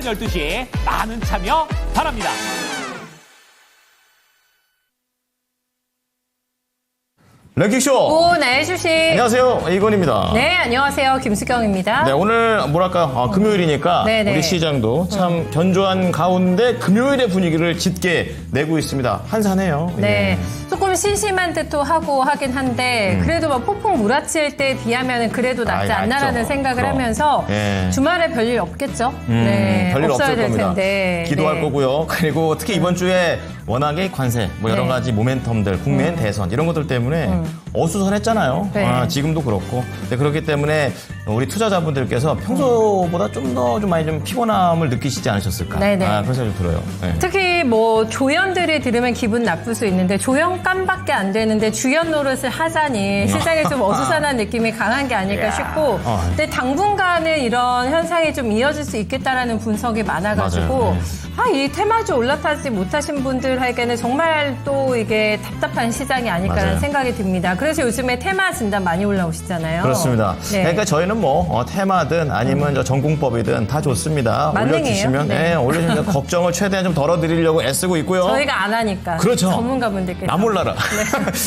12시 많은 참여 바랍니다. 랭킹쇼! 오나의 주식. 안녕하세요. 이건입니다. 네, 안녕하세요. 김수경입니다. 네, 오늘 금요일이니까 네네. 우리 시장도 참 견조한 가운데 금요일의 분위기를 짙게 내고 있습니다. 한산해요. 네, 예. 조금 심심한 듯도 하고 하긴 한데 그래도 막 폭풍 몰아칠 때 비하면 그래도 낫지 않나라는 낫죠. 생각을 그럼. 하면서 예. 주말에 별일 없겠죠? 네, 별일 없어야 없을 될 겁니다. 텐데. 기도할 네. 거고요. 그리고 특히 이번 주에 워낙에 관세, 뭐 여러 네. 가지 모멘텀들, 국내엔 대선 이런 것들 때문에 어수선했잖아요. 네. 지금도 그렇고. 네, 그렇기 때문에 우리 투자자분들께서 평소보다 좀 많이 좀 피곤함을 느끼시지 않으셨을까. 네네. 그런 생각이 좀 들어요. 네. 특히 뭐 조연들이 들으면 기분 나쁠 수 있는데 조연감밖에 안 되는데 주연 노릇을 하자니 시장에 좀 어수선한 느낌이 강한 게 아닐까 싶고 근데 당분간은 이런 현상이 좀 이어질 수 있겠다라는 분석이 많아가지고 맞아요. 이 테마주 올라타지 못하신 분들에게는 정말 또 이게 답답한 시장이 아닐까라는 맞아요. 생각이 듭니다. 그래서 요즘에 테마 진단 많이 올라오시잖아요. 그렇습니다. 네. 그러니까 저희는 뭐 테마든 아니면 저 전공법이든 다 좋습니다. 만능이에요. 올려주시면 네. 올려주시면 걱정을 최대한 좀 덜어드리려고 애쓰고 있고요. 저희가 안 하니까. 그렇죠. 전문가분들께서. 나 몰라라.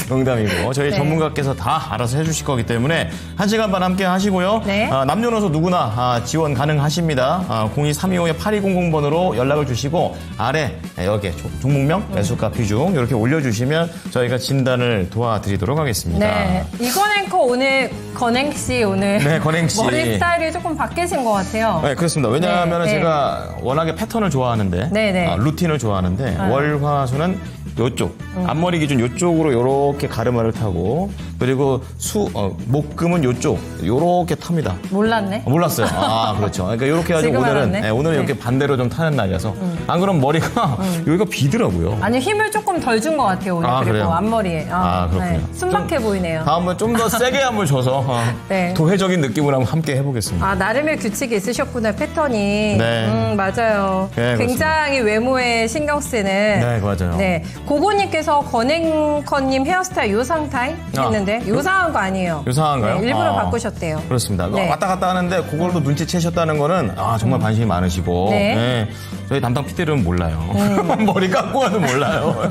농담이고 저희 네. 전문가께서 다 알아서 해주실 거기 때문에 1시간 반 함께 하시고요. 네. 남녀노소 누구나 지원 가능하십니다. 02-325-8200번으로 연락을 주시고 아래 이렇게 종목명, 매수가, 비중 이렇게 올려주시면 저희가 진단을 도와드리도록 하겠습니다. 네. 이건 앵커 오늘 건행 씨 오늘 네, 건행 씨. 머리 스타일이 조금 바뀌신 것 같아요. 네, 그렇습니다. 왜냐하면 네, 제가 워낙에 패턴을 좋아하는데, 네, 네. 루틴을 좋아하는데, 월화수는 요쪽, 앞머리 기준 요쪽으로 요렇게 가르마를 타고, 그리고 목금은 요쪽, 요렇게 탑니다. 몰랐네. 몰랐어요. 그렇죠. 그러니까 요렇게 해가지고 지금 오늘은, 알았네. 오늘은 네. 이렇게 반대로 좀 타는 날이라서, 안 그러면 머리가 여기가 비더라고요. 아니 힘을 조금 덜 준 것 같아요 오늘. 그리고 그래요? 앞머리에. 그렇군요. 순박해 보이네요. 다음은 좀 더 세게 한번 줘서, 네. 도회적인 느낌으로 한번 함께 해보겠습니다. 나름의 규칙이 있으셨구나 패턴이. 네. 맞아요. 네, 굉장히 외모에 신경 쓰는. 네, 맞아요. 네. 고고님께서 권행커님 헤어스타일 요상타이 했는데 요상한 거 아니에요. 요상한가요? 네, 일부러 바꾸셨대요. 그렇습니다. 네. 왔다 갔다 하는데 그걸도 눈치채셨다는 거는 정말 관심이 많으시고 네. 저희 담당 PD들은 몰라요. 머리 깎고 와도 몰라요.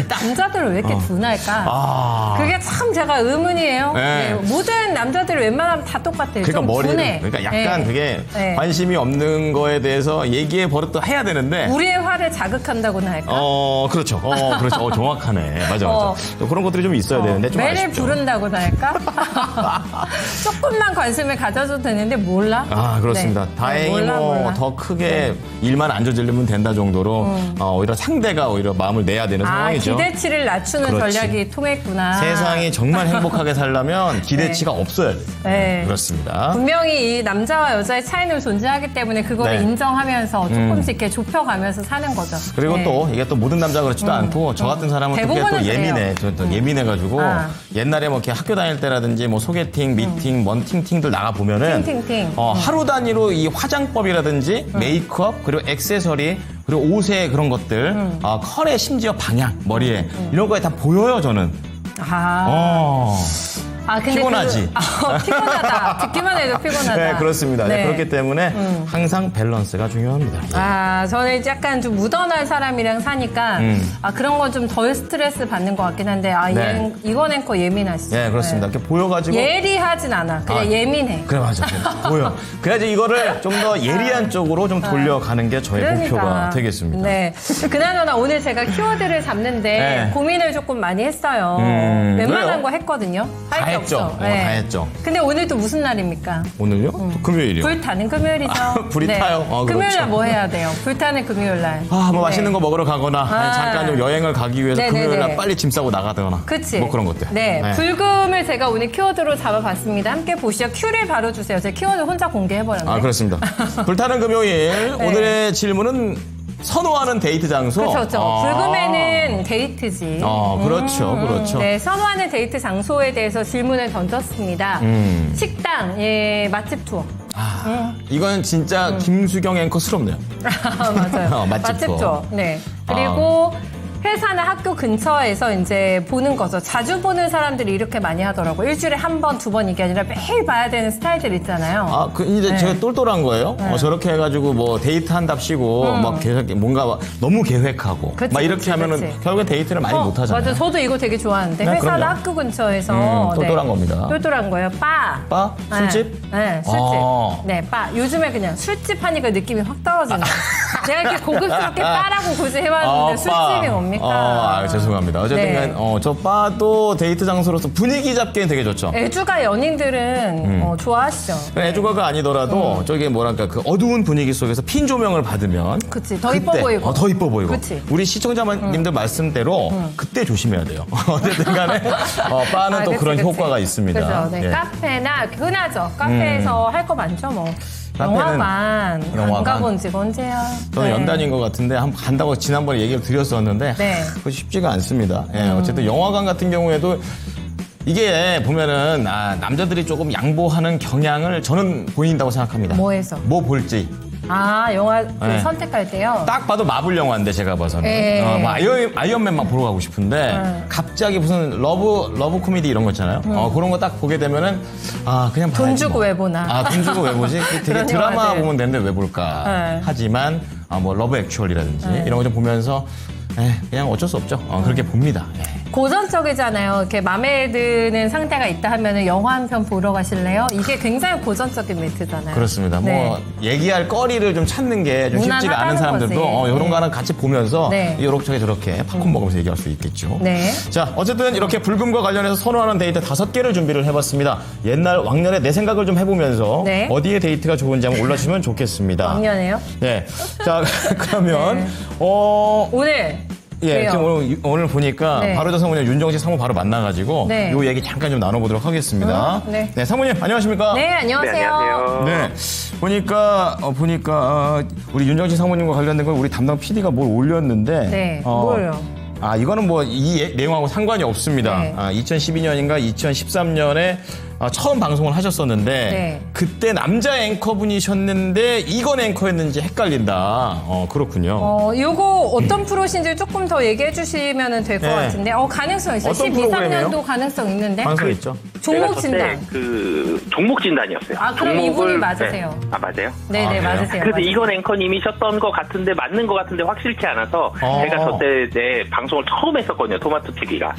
남자들은 왜 이렇게 둔할까? 그게 참 제가 의문이에요. 네. 네, 모든 남자들이 웬만하면 다 똑같아요. 그러니까 좀 머리를 둔해. 그러니까 약간 네. 그게 네. 관심이 없는 거에 대해서 얘기해 버릇도 해야 되는데 우리의 화를 자극한다고나 할까? 그렇죠. 그렇죠. 정확하네. 맞아. 또 그런 것들이 좀 있어야 되는데 좀 매를 아쉽죠. 부른다고나 할까? 조금만 관심을 가져줘도 되는데 몰라? 그렇습니다. 네. 다행히 몰라. 더 크게 일만 안 저지르면 된다 정도로 오히려 상대가 오히려 마음을 내야 되는 상황이죠. 기대치를 낮추는 그렇지. 전략이 통했구나. 세상이 정말 행복하게 살려면 기대치가 없어야 돼요. 네. 그렇습니다. 분명히 이 남자와 여자의 차이는 존재하기 때문에 그거를 네. 인정하면서 조금씩 이렇게 좁혀가면서 사는 거죠. 그리고 네. 또 이게 또 모든 남자가 그렇지도 않고 저 같은 사람은 또 그게 또 대부분은 예민해. 또 예민해가지고 옛날에 뭐 이렇게 학교 다닐 때라든지 뭐 소개팅, 미팅, 먼팅팅들 나가 보면은 팅팅팅. 하루 단위로 이 화장법이라든지 메이크업 그리고 액세서리 그리고 옷의 그런 것들, 컬의 심지어 방향, 머리에 이런 거에 다 보여요 저는. 근데 피곤하지? 피곤하다. 듣기만 해도 피곤하다. 네, 그렇습니다. 네. 그렇기 때문에 항상 밸런스가 중요합니다. 저는 약간 좀 무던한 사람이랑 사니까 그런 건 좀 덜 스트레스 받는 것 같긴 한데 네. 이건 앵커 예민하시죠? 네, 그렇습니다. 이렇게 보여가지고. 예리하진 않아. 그냥 예민해. 그래, 맞아. 보여. 그래야지 이거를 좀 더 예리한 쪽으로 좀 돌려가는 게 저의 목표가 되겠습니다. 네. 그나저나 오늘 제가 키워드를 잡는데 네. 고민을 조금 많이 했어요. 웬만한 왜요? 거 했거든요. 할 다 게 했죠. 없죠. 다 했죠. 근데 오늘 또 무슨 날입니까? 오늘요? 또 금요일이요. 불타는 금요일이죠. 불이 타요. 그렇죠. 금요일 날 뭐 해야 돼요? 불타는 금요일 날. 뭐 맛있는 거 먹으러 가거나 아니, 잠깐 좀 여행을 가기 위해서 네네네. 금요일 날 빨리 짐 싸고 나가거나. 그치. 뭐 그런 것들. 네. 불금을 제가 오늘 키워드로 잡아봤습니다. 함께 보시죠. 큐를 바로 주세요. 제가 키워드 혼자 공개해버렸네. 그렇습니다. 불타는 금요일. 오늘의 질문은 선호하는 데이트 장소. 그렇죠. 불금에는 데이트지. 그렇죠. 그렇죠. 네, 선호하는 데이트 장소에 대해서 질문을 던졌습니다. 식당, 맛집 투어. 이건 진짜 김수경 앵커스럽네요. 맞아요. 맛집 투어. 네. 그리고 회사나 학교 근처에서 이제 보는 거죠. 자주 보는 사람들이 이렇게 많이 하더라고요. 일주일에 한 번, 두 번 이게 아니라 매일 봐야 되는 스타일들 있잖아요. 아, 이제 네. 제가 똘똘한 거예요. 저렇게 해가지고 뭐 데이트 한답시고 막 계속 뭔가 너무 계획하고 그치, 막 이렇게 그치, 하면은 그치. 결국엔 데이트를 많이 못 하잖아요. 맞아. 저도 이거 되게 좋아하는데 네, 회사나 그럼요. 학교 근처에서 똘똘한 겁니다. 똘똘한 거예요. 바. 바? 술집? 네, 술집. 아. 네, 바. 요즘에 그냥 술집 하니까 느낌이 확 떨어지네요. 내가 이렇게 고급스럽게 바라고 굳이 해봤는데 술집이 뭡니까? 죄송합니다. 어쨌든 네. 간, 저 바도 데이트 장소로서 분위기 잡기엔 되게 좋죠. 애주가 연인들은 좋아하시죠. 애주가가 아니더라도 저기 뭐랄까 그 어두운 분위기 속에서 핀 조명을 받으면 그치, 더 이뻐 보이고. 더 이뻐 보이고. 그치. 우리 시청자님들 말씀대로 그때 조심해야 돼요. 어쨌든 간에 바는 또 그치, 그런 그치. 효과가 있습니다. 그죠. 네, 예. 카페나 흔하죠. 카페에서 할 거 많죠, 뭐. 카페는 영화관 안 영화관. 가본 지가 언제야? 저는 네. 연단인 것 같은데 한번 간다고 지난번에 얘기를 드렸었는데 네. 그거 쉽지가 않습니다. 예, 어쨌든 영화관 같은 경우에도 이게 보면은 남자들이 조금 양보하는 경향을 저는 보인다고 생각합니다. 뭐에서? 뭐 볼지. 아, 영화 그 네. 선택할 때요? 딱 봐도 마블 영화인데 제가 봐서는 예. 뭐 아이언맨만 보러 가고 싶은데 갑자기 무슨 러브 코미디 이런 거 있잖아요. 그런 거 딱 보게 되면은 그냥 돈 봐야지 주고 뭐. 왜 보나. 돈 주고 왜 보지? 되게 그런 드라마 영화들. 보면 되는데 왜 볼까? 네. 하지만 뭐 러브 액츄얼이라든지 이런 거 좀 보면서 그냥 어쩔 수 없죠. 그렇게 봅니다. 예. 고전적이잖아요. 이렇게 마음에 드는 상태가 있다 하면은 영화 한 편 보러 가실래요? 이게 굉장히 고전적인 멘트잖아요. 그렇습니다. 네. 뭐 얘기할 거리를 좀 찾는 게 좀 쉽지가 않은 무난하다는 사람들도 거지. 이런 거 하나 같이 보면서 네. 이렇게 저렇게 팝콘 먹으면서 얘기할 수 있겠죠. 네. 자, 어쨌든 이렇게 불금과 관련해서 선호하는 데이트 5개를 준비를 해봤습니다. 옛날 왕년에 내 생각을 좀 해보면서 네. 어디에 데이트가 좋은지 한번 올라주시면 좋겠습니다. 왕년에요? 네. 자, 그러면 네. 예, 오늘 그래요. 지금 오늘 보니까 네. 바로 저 사모님 윤정식 사모 바로 만나가지고 네. 요 얘기 잠깐 좀 나눠보도록 하겠습니다. 네. 사모님 안녕하십니까? 네, 안녕하세요. 네, 안녕하세요. 네, 보니까 우리 윤정식 사모님과 관련된 걸 우리 담당 PD가 뭘 올렸는데. 네, 뭐요? 이거는 뭐 이 내용하고 상관이 없습니다. 네. 2012년인가 2013년에 처음 방송을 하셨었는데 네. 그때 남자 앵커분이셨는데 이건 앵커였는지 헷갈린다. 그렇군요. 요거 어떤 프로신지 조금 더 얘기해 주시면 될 것 네. 같은데, 가능성 있어요. 어떤 12, 프로그램이에요? 3년도 가능성 있는데. 방송 있죠? 종목 제가 진단. 저때 그 종목 진단이었어요. 그럼 이분이 맞으세요. 네. 맞아요? 네네, 그래요? 맞으세요. 그래서 맞으세요. 이건 앵커님이셨던 것 같은데 맞는 것 같은데 확실치 않아서 제가 저때 방송을 처음 했었거든요. 토마토 TV가.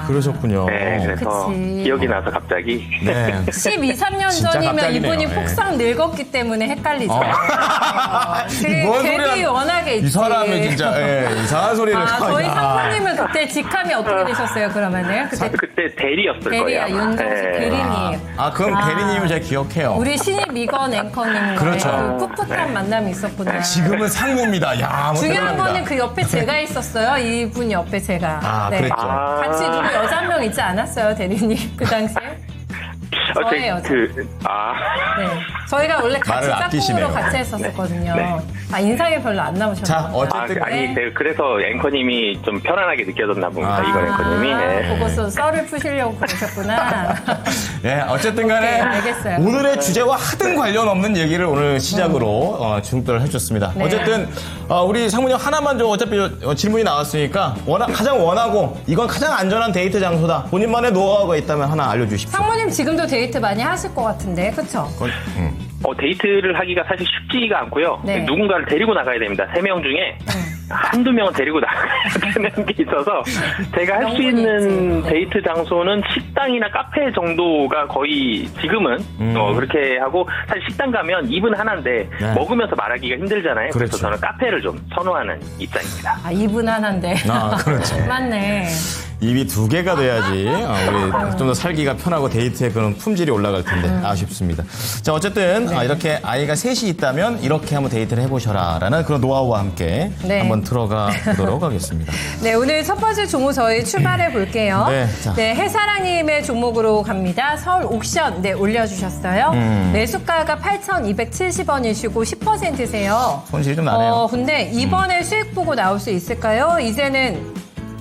그러셨군요. 네, 그래서 그치. 기억이 나서 갑자기. 네. 12, 3년 진짜 전이면 갑자기네요. 이분이 네. 폭삭 늙었기 때문에 헷갈리죠. 뭔 갭이 소리야. 워낙에 있지. 이 사람이 진짜 이상한 소리를. 저희 야. 상무님은 그때 직함이 어떻게 되셨어요, 그러면은? 그때 대리였을 대리야, 거예요. 윤정식 네. 대리님. 그럼 대리님을 제가 기억해요. 우리 신입 미건 앵커님과의 그렇죠. 그 풋풋한 만남이 있었구나. 지금은 상무입니다. 야, 뭐 중요한 대단합니다. 거는 그 옆에 제가 있었어요. 이분 옆에 제가. 그랬죠. 같이 누구 여자 한 명 있지 않았어요, 대리님? 그 당시에? 저예요, 저. 네. 저희가 원래 같이 말을 아끼시네요. 짝꿍으로 같이 했었거든요. 네. 인상이 별로 안 나오셨나요? 자, 어쨌든 아니, 그래서 앵커님이 좀 편안하게 느껴졌나 봅니다. 이건 앵커님이. 네. 그것은 썰을 푸시려고 그러셨구나. 네, 어쨌든 간에 네, 알겠어요. 오늘의 주제와 하등 관련 없는 얘기를 오늘 시작으로 중도를 해줬습니다. 네. 어쨌든 우리 상무님 하나만 좀 어차피 질문이 나왔으니까 가장 원하고 이건 가장 안전한 데이트 장소다. 본인만의 노하우가 있다면 하나 알려주십시오. 상무님 지금도 데이트 많이 하실 것 같은데, 그쵸? 데이트를 하기가 사실 쉽지가 않고요. 네. 누군가를 데리고 나가야 됩니다. 3명 중에 한두 명은 데리고 나가야 되는 게 있어서 제가 할 수 명분이 있는 있지. 데이트 장소는 식당이나 카페 정도가 거의 지금은 그렇게 하고 사실 식당 가면 입은 하나인데 네. 먹으면서 말하기가 힘들잖아요. 그렇죠. 그래서 저는 카페를 좀 선호하는 입장입니다. 입은 하나인데. 그렇죠. 맞네. 입이 2개가 돼야지 우리 좀 더 살기가 편하고 데이트의 그런 품질이 올라갈 텐데 아쉽습니다. 자, 어쨌든 이렇게 아이가 셋이 있다면 이렇게 한번 데이트를 해보셔라라는 그런 노하우와 함께 네. 한번 들어가 보도록 하겠습니다. 네, 오늘 첫 번째 종목 저희 출발해 볼게요. 네, 자. 해사랑님의 종목으로 갑니다. 서울 옥션, 올려주셨어요. 매수가가 8,270원이시고 10%세요. 손실이 좀 나네요. 근데 이번에 수익 보고 나올 수 있을까요? 이제는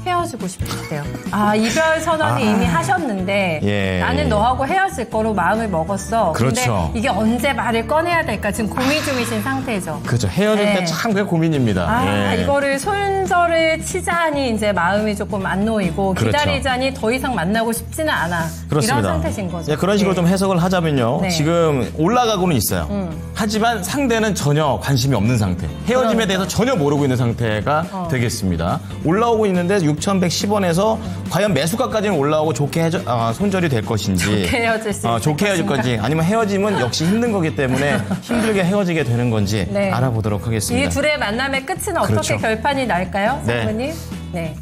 헤어지고 싶으시대요. 아, 이별 선언이 이미 하셨는데 예. 나는 너하고 헤어질 거로 마음을 먹었어. 그렇죠. 근데 이게 언제 말을 꺼내야 될까 지금 고민 중이신 상태죠. 그렇죠. 헤어질 네. 때 참 그게 고민입니다. 아, 예. 이거를 손절을 치자니 이제 마음이 조금 안 놓이고 그렇죠. 기다리자니 더 이상 만나고 싶지는 않아. 그렇습니다. 이런 상태신 거죠. 예, 그런 식으로 네. 좀 해석을 하자면요. 네. 지금 올라가고는 있어요. 하지만 상대는 전혀 관심이 없는 상태. 헤어짐에 대해서 전혀 모르고 있는 상태가 되겠습니다. 올라오고 있는데 6,110원에서 과연 매수가까지는 올라오고 좋게 손절이 될 것인지. 좋게 헤어질 수 있을 좋게 헤어질 것인가? 건지 아니면 헤어짐은 역시 힘든 거기 때문에 힘들게 헤어지게 되는 건지 네. 알아보도록 하겠습니다. 이 둘의 만남의 끝은 어떻게 그렇죠. 결판이 날까요? 네. 상무님? 네.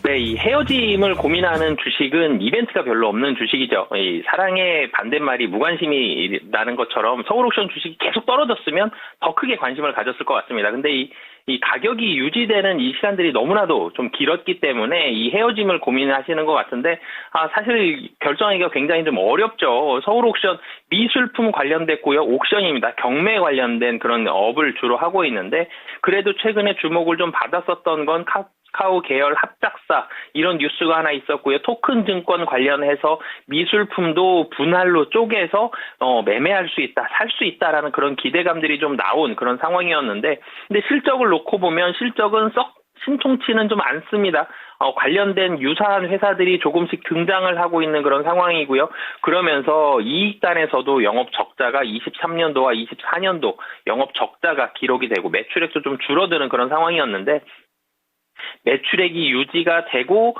네, 이 헤어짐을 고민하는 주식은 이벤트가 별로 없는 주식이죠. 이 사랑의 반대말이 무관심이 나는 것처럼 서울옥션 주식이 계속 떨어졌으면 더 크게 관심을 가졌을 것 같습니다. 근데 이 가격이 유지되는 이 시간들이 너무나도 좀 길었기 때문에 이 헤어짐을 고민하시는 것 같은데, 사실 결정하기가 굉장히 좀 어렵죠. 서울옥션 미술품 관련됐고요. 옥션입니다. 경매 관련된 그런 업을 주로 하고 있는데, 그래도 최근에 주목을 좀 받았었던 건 카카오 계열 합작사 이런 뉴스가 하나 있었고요. 토큰 증권 관련해서 미술품도 분할로 쪼개서 매매할 수 있다, 살 수 있다라는 그런 기대감들이 좀 나온 그런 상황이었는데, 근데 실적을 놓고 보면 실적은 썩 신통치는 좀 않습니다. 관련된 유사한 회사들이 조금씩 등장을 하고 있는 그런 상황이고요. 그러면서 이익단에서도 영업 적자가 23년도와 24년도 영업 적자가 기록이 되고 매출액도 좀 줄어드는 그런 상황이었는데, 매출액이 유지가 되고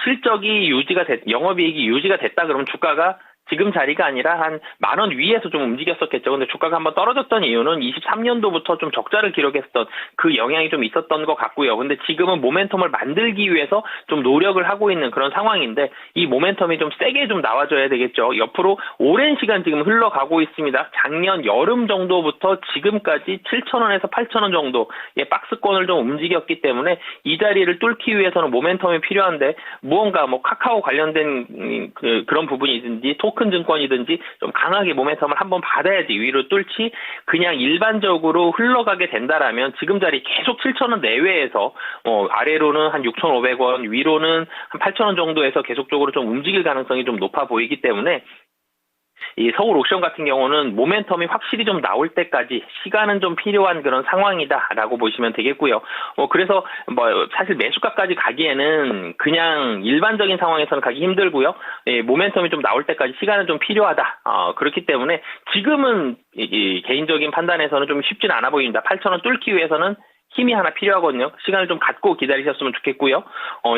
실적이 유지가 영업이익이 유지가 됐다 그러면 주가가 지금 자리가 아니라 한 10,000원 위에서 좀 움직였었겠죠. 근데 주가가 한번 떨어졌던 이유는 23년도부터 좀 적자를 기록했던 그 영향이 좀 있었던 것 같고요. 근데 지금은 모멘텀을 만들기 위해서 좀 노력을 하고 있는 그런 상황인데, 이 모멘텀이 좀 세게 좀 나와줘야 되겠죠. 옆으로 오랜 시간 지금 흘러가고 있습니다. 작년 여름 정도부터 지금까지 7,000원에서 8,000원 정도의 박스권을 좀 움직였기 때문에 이 자리를 뚫기 위해서는 모멘텀이 필요한데, 무언가 카카오 관련된 그런 부분이든지 토큰 증권이든지 좀 강하게 모멘텀을 한번 받아야지 위로 뚫지, 그냥 일반적으로 흘러가게 된다라면 지금 자리 계속 7,000원 내외에서 아래로는 한 6,500원, 위로는 한 8,000원 정도에서 계속적으로 좀 움직일 가능성이 좀 높아 보이기 때문에 이 서울 옥션 같은 경우는 모멘텀이 확실히 좀 나올 때까지 시간은 좀 필요한 그런 상황이다라고 보시면 되겠고요. 그래서 사실 매수가까지 가기에는 그냥 일반적인 상황에서는 가기 힘들고요. 모멘텀이 좀 나올 때까지 시간은 좀 필요하다. 그렇기 때문에 지금은 이 개인적인 판단에서는 좀 쉽지는 않아 보입니다. 8,000원 뚫기 위해서는 힘이 하나 필요하거든요. 시간을 좀 갖고 기다리셨으면 좋겠고요.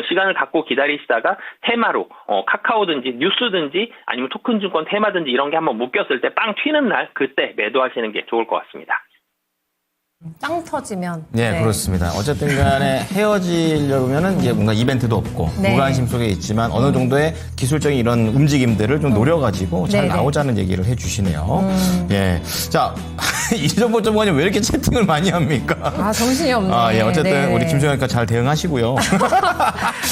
시간을 갖고 기다리시다가 테마로 카카오든지 뉴스든지 아니면 토큰 증권 테마든지 이런 게 한번 묶였을 때 빵 튀는 날 그때 매도하시는 게 좋을 것 같습니다. 땅 터지면. 네, 그렇습니다. 어쨌든 간에 헤어지려면은 이제 뭔가 이벤트도 없고 네. 무관심 속에 있지만 어느 정도의 기술적인 이런 움직임들을 좀 노려가지고 잘 네네. 나오자는 얘기를 해주시네요. 예. 자, 이정보 전문가님 왜 이렇게 채팅을 많이 합니까? 아, 정신이 없네. 예. 어쨌든 네. 우리 김소영님과 잘 대응하시고요.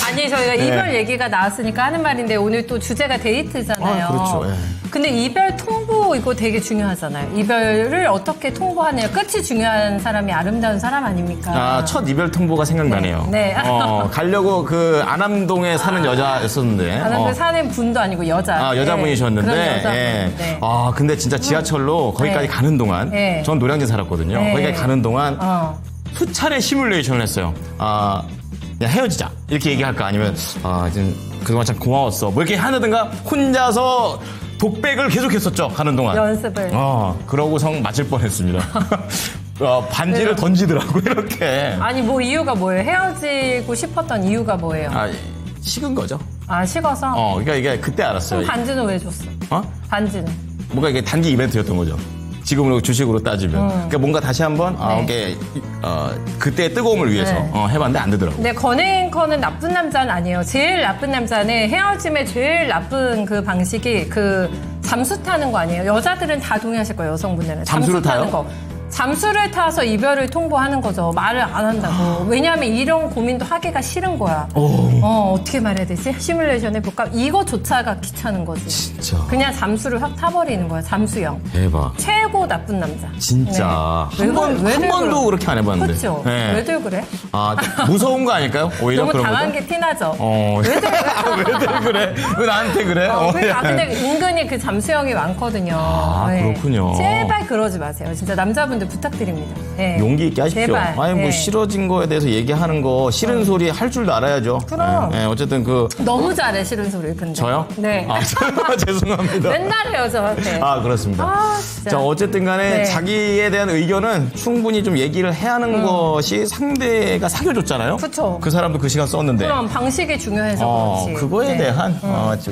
아니, 저희가 네. 이별 얘기가 나왔으니까 하는 말인데 오늘 또 주제가 데이트잖아요. 그렇죠. 예. 근데 이별 통보 이거 되게 중요하잖아요. 이별을 어떻게 통보하느냐. 끝이 중요한 사람이 아름다운 사람 아닙니까? 첫 이별 통보가 생각나네요. 네. 가려고 그 안암동에 사는 여자였었는데. 그 사는 분도 아니고 여자. 여자분이셨는데. 그런 여자분. 예. 네. 근데 진짜 지하철로 거기까지 네. 가는 동안. 네. 전 노량진 살았거든요. 네. 거기까지 가는 동안. 수차례 시뮬레이션을 했어요. 그냥 헤어지자. 이렇게 얘기할까? 아니면, 지금 그동안 참 고마웠어. 뭐 이렇게 하든가 혼자서 독백을 계속 했었죠. 가는 동안. 연습을. 그러고선 맞을 뻔 했습니다. 반지를 던지더라고, 이렇게. 아니, 뭐 이유가 뭐예요? 헤어지고 싶었던 이유가 뭐예요? 식은 거죠. 식어서? 그러니까 이게 그때 알았어요. 그럼 반지는 왜 줬어? 반지는? 뭔가 이게 단기 이벤트였던 거죠. 지금으로 주식으로 따지면. 그러니까 뭔가 다시 한번, 이게, 그때의 뜨거움을 위해서 해봤는데 안 되더라고요. 근데 권행커는 나쁜 남자는 아니에요. 제일 나쁜 남자는 헤어짐의 제일 나쁜 그 방식이 잠수 타는 거 아니에요? 여자들은 다 동의하실 거예요, 여성분들은. 잠수를 타는 타요? 거. 잠수를 타서 이별을 통보하는 거죠. 말을 안 한다고. 왜냐하면 이런 고민도 하기가 싫은 거야. 어떻게 말해야 되지? 시뮬레이션 해볼까? 이거조차가 귀찮은 거지. 진짜. 그냥 잠수를 확 타버리는 거야. 잠수형. 대박. 최고 나쁜 남자. 진짜. 네. 한 번도 그렇게 안 해봤는데. 그렇죠. 네. 왜들 그래? 아, 무서운 거 아닐까요? 오히려 너무 그런 당한 거죠? 게 티나죠. 왜들 그래? 왜 나한테 그래? 근데 은근히 그 잠수형이 많거든요. 그렇군요. 제발 그러지 마세요. 진짜 남자분들 부탁드립니다. 네. 용기 있게 하십시오. 제발. 아니, 뭐, 네. 싫어진 거에 대해서 얘기하는 거, 싫은 소리 할 줄도 알아야죠. 그럼. 네, 어쨌든 너무 잘해, 싫은 소리, 근데. 저요? 네. 죄송합니다. 맨날 해요, 저한테. 그렇습니다. 진짜. 자, 어쨌든 간에 네. 자기에 대한 의견은 충분히 좀 얘기를 해야 하는 것이 상대가 사귀어줬잖아요. 그쵸. 그 사람도 그 시간 썼는데. 그럼 방식이 중요해서 그렇지. 그거에 네. 대한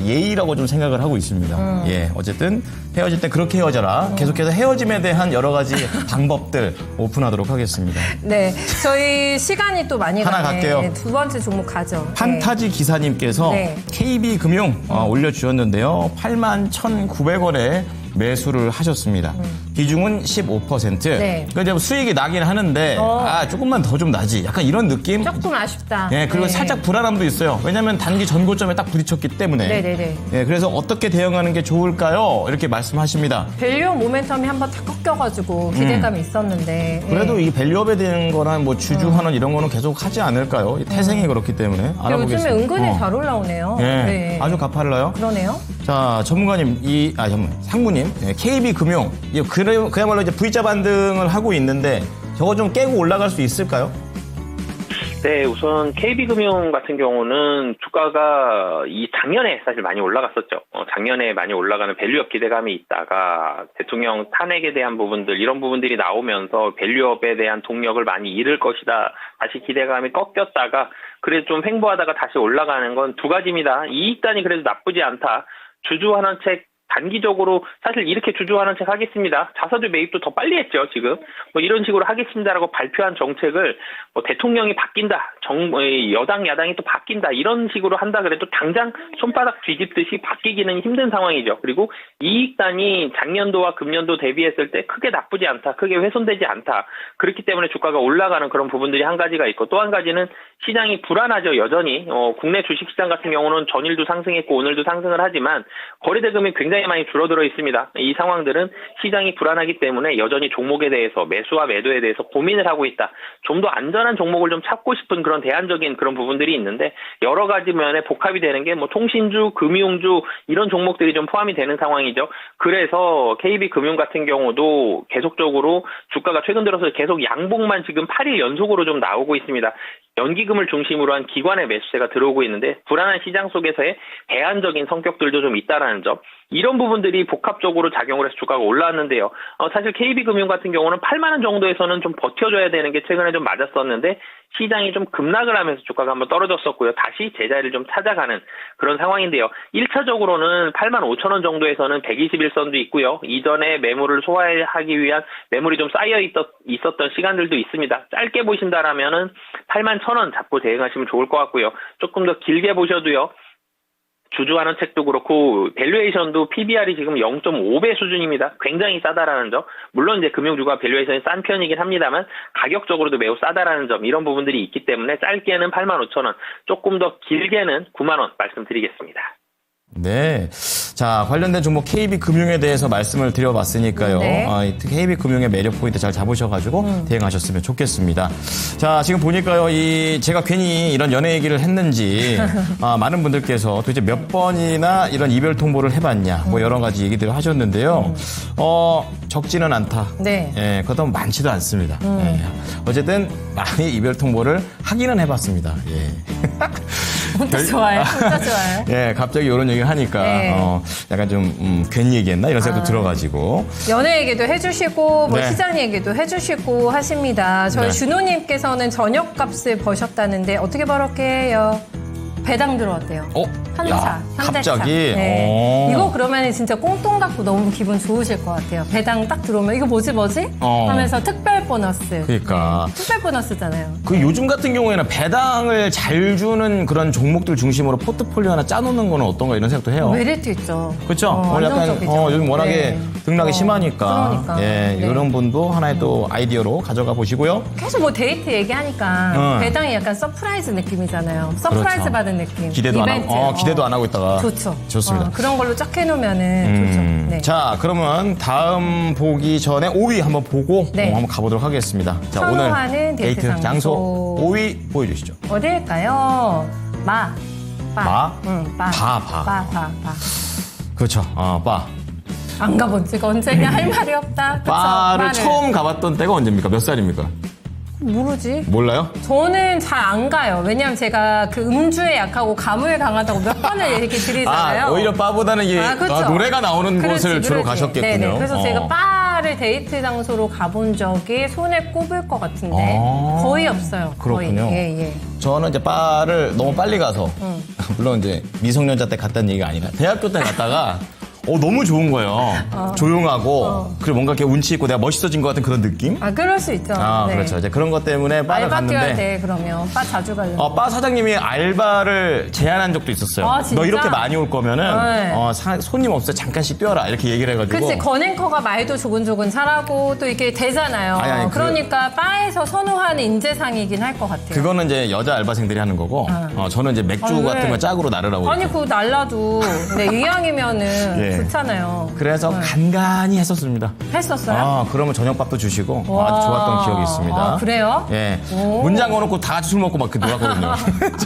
예의라고 좀 생각을 하고 있습니다. 예, 어쨌든 헤어질 땐 그렇게 헤어져라. 계속해서 헤어짐에 대한 여러 가지 방법들 오픈하도록 하겠습니다. 네. 저희 시간이 또 많이 하나 가네. 갈게요. 두 번째 종목 가죠. 판타지 기사님께서 네. KB금융 올려주셨는데요. 81,900원에 매수를 하셨습니다. 비중은 15%. 네. 그러니까 이제 수익이 나긴 하는데 조금만 더 좀 나지. 약간 이런 느낌? 조금 아쉽다. 예, 그리고 네. 살짝 불안함도 있어요. 왜냐하면 단기 전고점에 딱 부딪혔기 때문에. 네네네. 예, 그래서 어떻게 대응하는 게 좋을까요? 이렇게 말씀하십니다. 밸류 모멘텀이 한번 다 꺾여가지고 기대감이 있었는데. 그래도 이 밸류업에 대한 거나 뭐 주주환원 이런 거는 계속 하지 않을까요? 태생이 그렇기 때문에 요즘에 알아보겠습니다. 은근히 잘 올라오네요. 예, 네. 아주 가팔라요. 그러네요. 자, 전문가님, 상무님, KB금융, 그야말로 이제 V자 반등을 하고 있는데 저거 좀 깨고 올라갈 수 있을까요? 네, 우선 KB금융 같은 경우는 주가가 이 작년에 사실 많이 올라갔었죠. 작년에 많이 올라가는 밸류업 기대감이 있다가 대통령 탄핵에 대한 부분들, 이런 부분들이 나오면서 밸류업에 대한 동력을 많이 잃을 것이다. 다시 기대감이 꺾였다가 그래도 좀 횡보하다가 다시 올라가는 건 두 가지입니다. 이익단이 그래도 나쁘지 않다. 주주환원책 단기적으로 사실 이렇게 주주환원책 하겠습니다. 자사주 매입도 더 빨리 했죠, 지금. 뭐 이런 식으로 하겠습니다라고 발표한 정책을 뭐 대통령이 바뀐다, 여당, 야당이 또 바뀐다, 이런 식으로 한다 그래도 당장 손바닥 뒤집듯이 바뀌기는 힘든 상황이죠. 그리고 이익단이 작년도와 금년도 대비했을 때 크게 나쁘지 않다, 크게 훼손되지 않다. 그렇기 때문에 주가가 올라가는 그런 부분들이 한 가지가 있고, 또 한 가지는 시장이 불안하죠, 여전히. 국내 주식시장 같은 경우는 전일도 상승했고 오늘도 상승을 하지만 거래대금이 굉장히 많이 줄어들어 있습니다. 이 상황들은 시장이 불안하기 때문에 여전히 종목에 대해서, 매수와 매도에 대해서 고민을 하고 있다. 좀 더 안전한 종목을 좀 찾고 싶은 그런 대안적인 그런 부분들이 있는데, 여러 가지 면에 복합이 되는 게 뭐 통신주, 금융주 이런 종목들이 좀 포함이 되는 상황이죠. 그래서 KB금융 같은 경우도 계속적으로 주가가 최근 들어서 계속 양봉만 지금 8일 연속으로 좀 나오고 있습니다. 연기금을 중심으로 한 기관의 매수세가 들어오고 있는데 불안한 시장 속에서의 대안적인 성격들도 좀 있다라는 점, 이런 부분들이 복합적으로 작용을 해서 주가가 올라왔는데요. 사실 KB금융 같은 경우는 8만 원 정도에서는 좀 버텨줘야 되는 게 최근에 좀 맞았었는데 시장이 좀 급락을 하면서 주가가 한번 떨어졌었고요. 다시 제자리를 좀 찾아가는 그런 상황인데요. 1차적으로는 8만 5천 원 정도에서는 121선도 있고요. 이전에 매물을 소화하기 위한 매물이 좀 쌓여 있었던 시간들도 있습니다. 짧게 보신다라면은 8만 1천 원 잡고 대응하시면 좋을 것 같고요. 조금 더 길게 보셔도요. 주주환원 책도 그렇고 밸류에이션도 PBR이 지금 0.5배 수준입니다. 굉장히 싸다라는 점. 물론 이제 금융주가 밸류에이션이 싼 편이긴 합니다만 가격적으로도 매우 싸다라는 점, 이런 부분들이 있기 때문에 짧게는 8만 5천 원, 조금 더 길게는 9만 원 말씀드리겠습니다. 네. 자, 관련된 종목 KB금융에 대해서 말씀을 드려봤으니까요. 네. KB금융의 매력 포인트 잘 잡으셔가지고 대응하셨으면 좋겠습니다. 자, 지금 보니까요, 제가 괜히 이런 연애 얘기를 했는지, 많은 분들께서 도대체 몇 번이나 이런 이별 통보를 해봤냐, 뭐 여러 가지 얘기들을 하셨는데요. 적지는 않다. 네. 예, 그렇다면 많지도 않습니다. 예. 어쨌든 많이 이별 통보를 하기는 해봤습니다. 예. 혼자 좋아요. 혼자 좋아요. 예, 갑자기 이런 얘기를 하니까, 네. 약간 좀, 괜히 얘기했나? 이런 생각도 들어가지고. 연애 얘기도 해주시고 뭐 네. 시장 얘기도 해주시고 하십니다. 저희 네. 준호님께서는 저녁값을 버셨다는데 어떻게 벌었게요? 배당 들어왔대요. 현차, 야, 현대차. 갑자기? 네. 이거 그러면 진짜 꽁돈 갖고 너무 기분 좋으실 것 같아요. 배당 딱 들어오면 이거 뭐지 하면서 특별 보너스. 그러니까. 특별 보너스잖아요. 그 요즘 같은 경우에는 배당을 잘 주는 그런 종목들 중심으로 포트폴리오 하나 짜놓는 거는 어떤가 이런 생각도 해요. 메리트 있죠. 그렇죠. 약간 안정적이죠. 요즘 워낙에 네. 등락이 심하니까. 그러니까. 예, 네. 이런 분도 하나의 또 아이디어로 가져가 보시고요. 계속 뭐 데이트 얘기하니까 배당이 약간 서프라이즈 느낌이잖아요. 서프라이즈 그렇죠. 받은 느낌. 기대도 이벤트. 안 하고, 기대도 안 하고 있다가. 좋죠. 좋습니다. 그런 걸로 쫙 해놓으면은 좋죠. 네. 자, 그러면 다음 보기 전에 5위 한번 보고 네. 한번 가보도록 하겠습니다. 자, 선호하는 오늘 데이트 장소. 5위 보여주시죠. 어딜까요? 마. 마? 응, 바. 바. 그렇죠. 바. 안 가본 지가 언제냐 할 말이 없다. 그쵸? 바를 말을. 처음 가봤던 때가 언제입니까? 몇 살입니까? 모르지. 몰라요? 저는 잘 안 가요. 왜냐면 제가 그 음주에 약하고 가무에 강하다고 몇 번을 얘기 드리잖아요. 오히려 바보다는 이게 그쵸. 노래가 나오는 곳을 주로 가셨겠군요. 네네. 그래서 제가 바를 데이트 장소로 가본 적이 손에 꼽을 것 같은데 거의 없어요. 그렇군요. 거의. 예. 저는 이제 바를 너무 빨리 가서 물론 이제 미성년자 때 갔다는 얘기가 아니라 대학교 때 갔다가 너무 좋은 거예요. 조용하고 그리고 뭔가 이렇게 운치 있고 내가 멋있어진 것 같은 그런 느낌? 그럴 수 있죠. 네. 그렇죠. 이제 그런 것 때문에 바를 알바 뛰어야 갔는데 돼, 그러면. 바 자주 가려고. 바 사장님이 알바를 제안한 적도 있었어요. 진짜? 너 이렇게 많이 올 거면은 네. 손님 없어 잠깐씩 뛰어라 이렇게 얘기를 해가지고. 그치, 건앵커가 말도 조곤조곤 잘하고 또 이게 되잖아요. 아니, 그러니까 바에서 선호하는 인재상이긴 할 것 같아요. 그거는 이제 여자 알바생들이 하는 거고 저는 이제 맥주 왜? 같은 거 짝으로 나르라고. 아니, 이렇게. 그거 날라도 이왕이면은 예. 좋잖아요. 그래서 간간히 했었습니다. 했었어요? 그러면 저녁밥도 주시고 아주 좋았던 기억이 있습니다. 그래요? 예. 오. 문 잠궈놓고 다 같이 술 먹고 막 놀았거든요.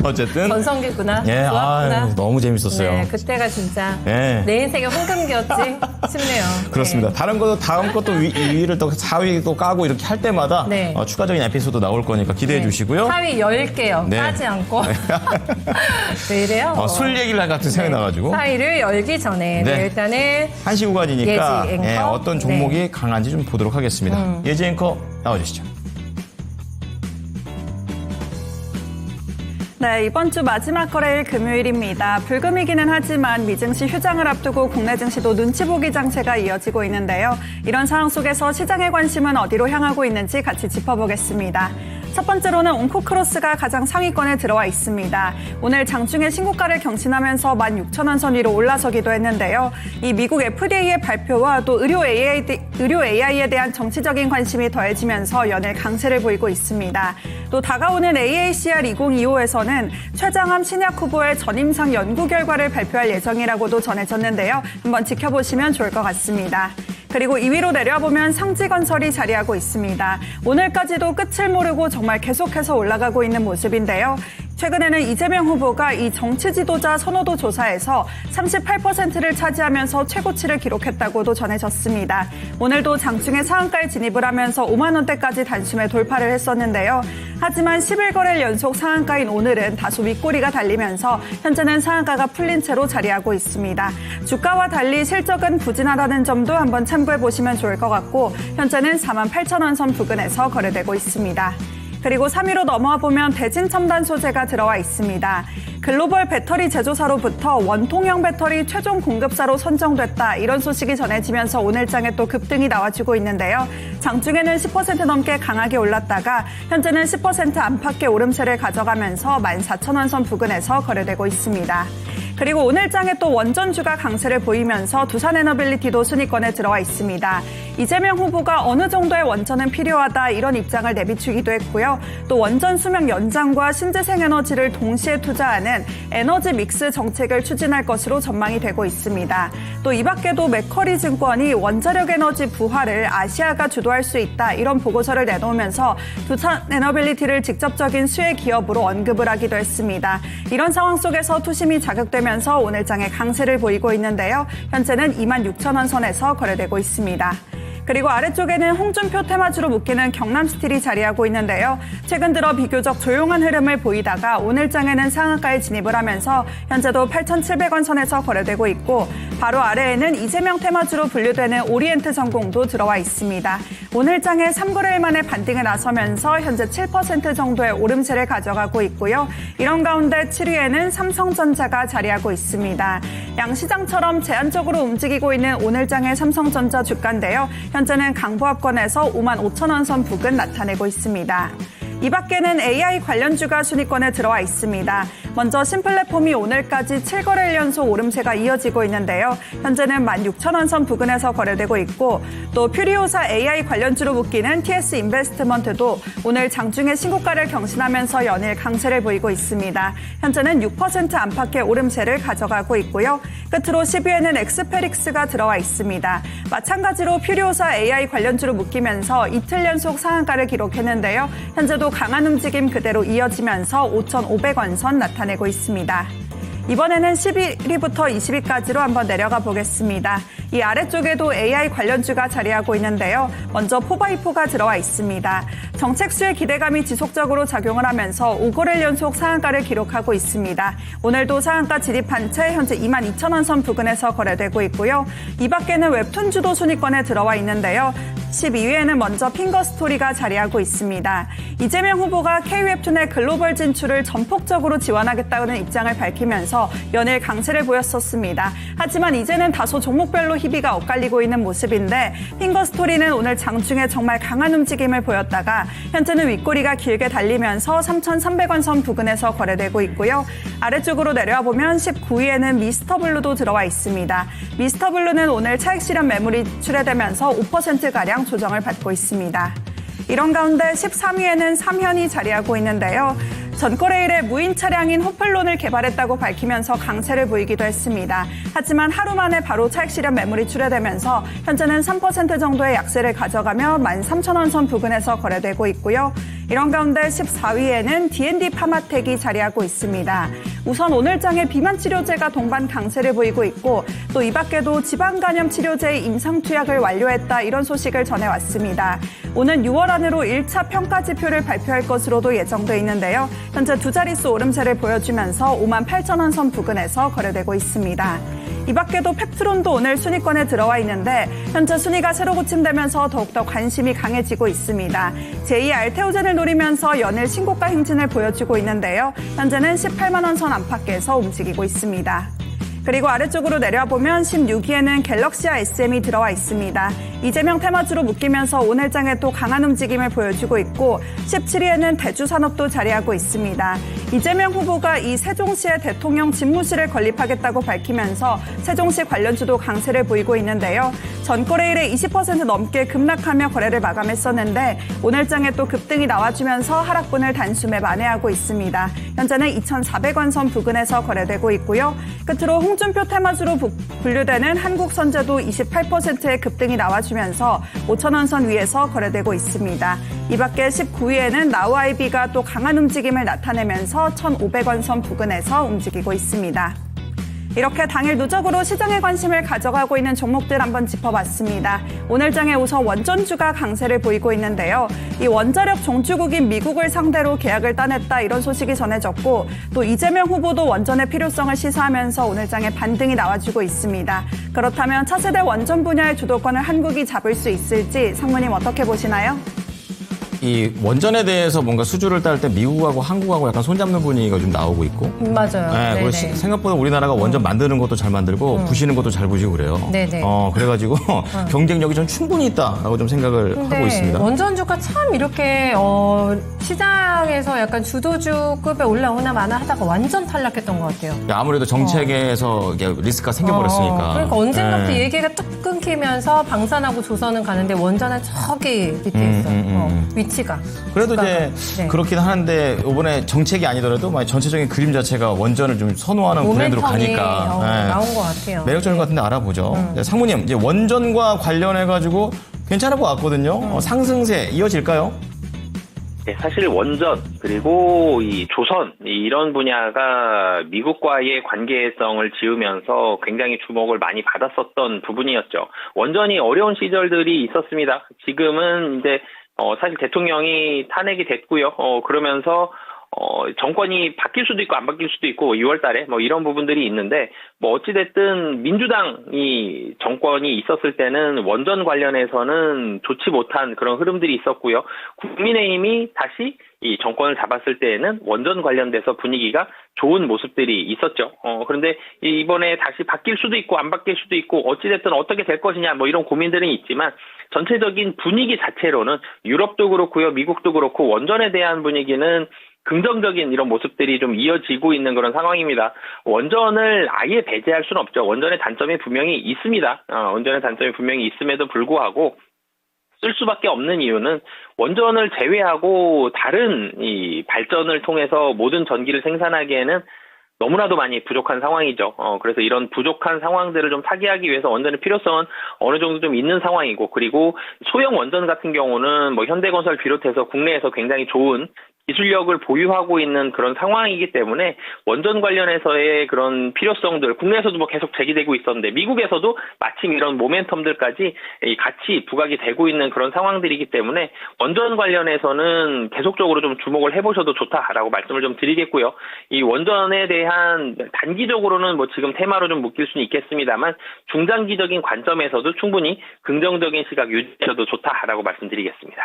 어쨌든. 전성기구나. 예, 좋았구나. 너무 재밌었어요. 네, 그때가 진짜 예. 내 인생의 황금기였지 싶네요. 그렇습니다. 네. 다른 다른 것도 다음 것도 2위를 또 4위 또 까고 이렇게 할 때마다 네. 추가적인 에피소드 나올 거니까 기대해 주시고요. 4위 10개요. 네. 까지 않고. 왜 이래요? 술 얘기를 같은 생각이 나가지고 4위를 열기 전에 네. 일단은 한시 구간이니까 예지 앵커? 어떤 종목이 강한지 좀 보도록 하겠습니다. 예지 앵커 나와주시죠. 네, 이번 주 마지막 거래일 금요일입니다. 불금이기는 하지만 미증시 휴장을 앞두고 국내 증시도 눈치 보기 장세가 이어지고 있는데요. 이런 상황 속에서 시장의 관심은 어디로 향하고 있는지 같이 짚어보겠습니다. 첫 번째로는 온코크로스가 가장 상위권에 들어와 있습니다. 오늘 장중에 신고가를 경신하면서 16,000원 선 위로 올라서기도 했는데요. 이 미국 FDA의 발표와 또 의료 AI에 대한 정치적인 관심이 더해지면서 연일 강세를 보이고 있습니다. 또 다가오는 AACR 2025에서는 최장암 신약 후보의 전임상 연구 결과를 발표할 예정이라고도 전해졌는데요. 한번 지켜보시면 좋을 것 같습니다. 그리고 2위로 내려보면 상지건설이 자리하고 있습니다. 오늘까지도 끝을 모르고 정말 계속해서 올라가고 있는 모습인데요. 최근에는 이재명 후보가 이 정치 지도자 선호도 조사에서 38%를 차지하면서 최고치를 기록했다고도 전해졌습니다. 오늘도 장중에 상한가에 진입을 하면서 5만 원대까지 단숨에 돌파를 했었는데요. 하지만 11거래일 연속 상한가인 오늘은 다소 윗꼬리가 달리면서 현재는 상한가가 풀린 채로 자리하고 있습니다. 주가와 달리 실적은 부진하다는 점도 한번 참고해 보시면 좋을 것 같고 현재는 48,000원 선 부근에서 거래되고 있습니다. 그리고 3위로 넘어와 보면 대진첨단 소재가 들어와 있습니다. 글로벌 배터리 제조사로부터 원통형 배터리 최종 공급사로 선정됐다. 이런 소식이 전해지면서 오늘장에 또 급등이 나와주고 있는데요. 장중에는 10% 넘게 강하게 올랐다가 현재는 10% 안팎의 오름세를 가져가면서 14,000원 선 부근에서 거래되고 있습니다. 그리고 오늘장에 또 원전주가 강세를 보이면서 두산에너빌리티도 순위권에 들어와 있습니다. 이재명 후보가 어느 정도의 원전은 필요하다 이런 입장을 내비추기도 했고요. 또 원전 수명 연장과 신재생 에너지를 동시에 투자하는 에너지 믹스 정책을 추진할 것으로 전망이 되고 있습니다. 또 이 밖에도 맥쿼리 증권이 원자력 에너지 부활을 아시아가 주도할 수 있다 이런 보고서를 내놓으면서 두산에너빌리티를 직접적인 수혜 기업으로 언급을 하기도 했습니다. 이런 상황 속에서 투심이 자극되면서 오늘장에 강세를 보이고 있는데요. 현재는 26,000원 선에서 거래되고 있습니다. 그리고 아래쪽에는 홍준표 테마주로 묶이는 경남스틸이 자리하고 있는데요. 최근 들어 비교적 조용한 흐름을 보이다가 오늘장에는 상한가에 진입을 하면서 현재도 8,700원 선에서 거래되고 있고 바로 아래에는 이재명 테마주로 분류되는 오리엔트 전공도 들어와 있습니다. 오늘 장에 3거래일 만에 반등에 나서면서 현재 7% 정도의 오름세를 가져가고 있고요. 이런 가운데 7위에는 삼성전자가 자리하고 있습니다. 양시장처럼 제한적으로 움직이고 있는 오늘 장의 삼성전자 주가인데요. 현재는 강보합권에서 55,000원 선 부근 나타내고 있습니다. 이 밖에는 AI 관련주가 순위권에 들어와 있습니다. 먼저 신플랫폼이 오늘까지 7거래일 연속 오름세가 이어지고 있는데요. 현재는 16,000원 선 부근에서 거래되고 있고 또 퓨리오사 AI 관련주로 묶이는 TS 인베스트먼트도 오늘 장중에 신고가를 경신하면서 연일 강세를 보이고 있습니다. 현재는 6% 안팎의 오름세를 가져가고 있고요. 끝으로 10위에는 엑스페릭스가 들어와 있습니다. 마찬가지로 퓨리오사 AI 관련주로 묶이면서 이틀 연속 상한가를 기록했는데요. 현재도 강한 움직임 그대로 이어지면서 5,500원 선 나타내고 있습니다. 이번에는 11위부터 20위까지로 한번 내려가 보겠습니다. 이 아래쪽에도 AI 관련주가 자리하고 있는데요. 먼저 포바이포가 들어와 있습니다. 정책 수혜 기대감이 지속적으로 작용을 하면서 5거래일 연속 상한가를 기록하고 있습니다. 오늘도 상한가 진입한 채 현재 22,000원 선 부근에서 거래되고 있고요. 이 밖에는 웹툰주도 순위권에 들어와 있는데요. 12위에는 먼저 핑거스토리가 자리하고 있습니다. 이재명 후보가 K웹툰의 글로벌 진출을 전폭적으로 지원하겠다는 입장을 밝히면서 연일 강세를 보였었습니다. 하지만 이제는 다소 종목별로 희비가 엇갈리고 있는 모습인데 핑거스토리는 오늘 장중에 정말 강한 움직임을 보였다가 현재는 윗꼬리가 길게 달리면서 3,300원 선 부근에서 거래되고 있고요. 아래쪽으로 내려와 보면 19위에는 미스터블루도 들어와 있습니다. 미스터블루는 오늘 차익 실현 매물이 출회되면서 5%가량 조정을 받고 있습니다. 이런 가운데 13위에는 삼현이 자리하고 있는데요. 전거래일에 무인 차량인 호플론을 개발했다고 밝히면서 강세를 보이기도 했습니다. 하지만 하루 만에 바로 차익 실현 매물이 출회되면서 현재는 3% 정도의 약세를 가져가며 13,000원 선 부근에서 거래되고 있고요. 이런 가운데 14위에는 D&D 파마텍이 자리하고 있습니다. 우선 오늘 장에 비만 치료제가 동반 강세를 보이고 있고 또 이 밖에도 지방 간염 치료제의 임상 투약을 완료했다 이런 소식을 전해왔습니다. 오는 6월 안으로 1차 평가 지표를 발표할 것으로도 예정돼 있는데요. 현재 두 자릿수 오름세를 보여주면서 58,000원 선 부근에서 거래되고 있습니다. 이 밖에도 팩트론도 오늘 순위권에 들어와 있는데 현재 순위가 새로 고침되면서 더욱더 관심이 강해지고 있습니다. 제2 알테오젠을 노리면서 연일 신고가 행진을 보여주고 있는데요. 현재는 18만 원 선 안팎에서 움직이고 있습니다. 그리고 아래쪽으로 내려와 보면 16위에는 갤럭시아 SM이 들어와 있습니다. 이재명 테마주로 묶이면서 오늘 장에 또 강한 움직임을 보여주고 있고 17위에는 대주산업도 자리하고 있습니다. 이재명 후보가 이 세종시에 대통령 집무실을 건립하겠다고 밝히면서 세종시 관련주도 강세를 보이고 있는데요. 전거래일에 20% 넘게 급락하며 거래를 마감했었는데 오늘 장에 또 급등이 나와주면서 하락분을 단숨에 만회하고 있습니다. 현재는 2,400원 선 부근에서 거래되고 있고요. 끝으로 홍준표 테마주로 분류되는 한국선제도 28%의 급등이 나와주면서 5,000원 선 위에서 거래되고 있습니다. 이 밖에 19위에는 나우아이비가 또 강한 움직임을 나타내면서 1,500원 선 부근에서 움직이고 있습니다. 이렇게 당일 누적으로 시장에 관심을 가져가고 있는 종목들 한번 짚어봤습니다. 오늘 장에 우선 원전주가 강세를 보이고 있는데요. 이 원자력 종주국인 미국을 상대로 계약을 따냈다 이런 소식이 전해졌고 또 이재명 후보도 원전의 필요성을 시사하면서 오늘 장에 반등이 나와주고 있습니다. 그렇다면 차세대 원전 분야의 주도권을 한국이 잡을 수 있을지 상무님 어떻게 보시나요? 이 원전에 대해서 뭔가 수주를 딸 때 미국하고 한국하고 약간 손잡는 분위기가 좀 나오고 있고. 맞아요. 네, 그리고 생각보다 우리나라가 원전 만드는 것도 잘 만들고 부시는 것도 잘 부시고 그래요. 네네. 그래가지고 경쟁력이 좀 충분히 있다라고 좀 생각을 하고 있습니다. 원전주가 참 이렇게 시장에서 약간 주도주급에 올라오나 마나 하다가 완전 탈락했던 것 같아요. 아무래도 정책에서 리스크가 생겨버렸으니까. 그러니까 언젠가부터 얘기가 뚝 끊기면서 방산하고 조선은 가는데 원전은 저기 밑에 있어. 위치가. 그래도 이제 그렇긴 하는데 이번에 정책이 아니더라도 전체적인 그림 자체가 원전을 좀 선호하는 브랜드로 가니까 나온 것 같아요. 매력적인 것 같은데 알아보죠. 네, 상무님, 이제 원전과 관련해가지고 괜찮을 것 같거든요. 상승세 이어질까요? 네, 사실 원전 그리고 이 조선 이런 분야가 미국과의 관계성을 지으면서 굉장히 주목을 많이 받았었던 부분이었죠. 원전이 어려운 시절들이 있었습니다. 지금은 이제 사실 대통령이 탄핵이 됐고요. 그러면서 정권이 바뀔 수도 있고 안 바뀔 수도 있고 6월 달에 뭐 이런 부분들이 있는데 뭐 어찌됐든 민주당이 정권이 있었을 때는 원전 관련해서는 좋지 못한 그런 흐름들이 있었고요. 국민의힘이 다시 이 정권을 잡았을 때에는 원전 관련돼서 분위기가 좋은 모습들이 있었죠. 그런데 이번에 다시 바뀔 수도 있고 안 바뀔 수도 있고 어찌됐든 어떻게 될 것이냐 뭐 이런 고민들은 있지만 전체적인 분위기 자체로는 유럽도 그렇고요. 미국도 그렇고 원전에 대한 분위기는 긍정적인 이런 모습들이 좀 이어지고 있는 그런 상황입니다. 원전을 아예 배제할 수는 없죠. 원전의 단점이 분명히 있습니다. 원전의 단점이 분명히 있음에도 불구하고 쓸 수밖에 없는 이유는 원전을 제외하고 다른 이 발전을 통해서 모든 전기를 생산하기에는 너무나도 많이 부족한 상황이죠. 그래서 이런 부족한 상황들을 좀 타개하기 위해서 원전의 필요성은 어느 정도 좀 있는 상황이고, 그리고 소형 원전 같은 경우는 뭐 현대건설 비롯해서 국내에서 굉장히 좋은 기술력을 보유하고 있는 그런 상황이기 때문에 원전 관련해서의 그런 필요성들 국내에서도 뭐 계속 제기되고 있었는데 미국에서도 마침 이런 모멘텀들까지 같이 부각이 되고 있는 그런 상황들이기 때문에 원전 관련해서는 계속적으로 좀 주목을 해보셔도 좋다라고 말씀을 좀 드리겠고요. 이 원전에 대한 단기적으로는 뭐 지금 테마로 좀 묶일 수는 있겠습니다만 중장기적인 관점에서도 충분히 긍정적인 시각 유지해도 좋다라고 말씀드리겠습니다.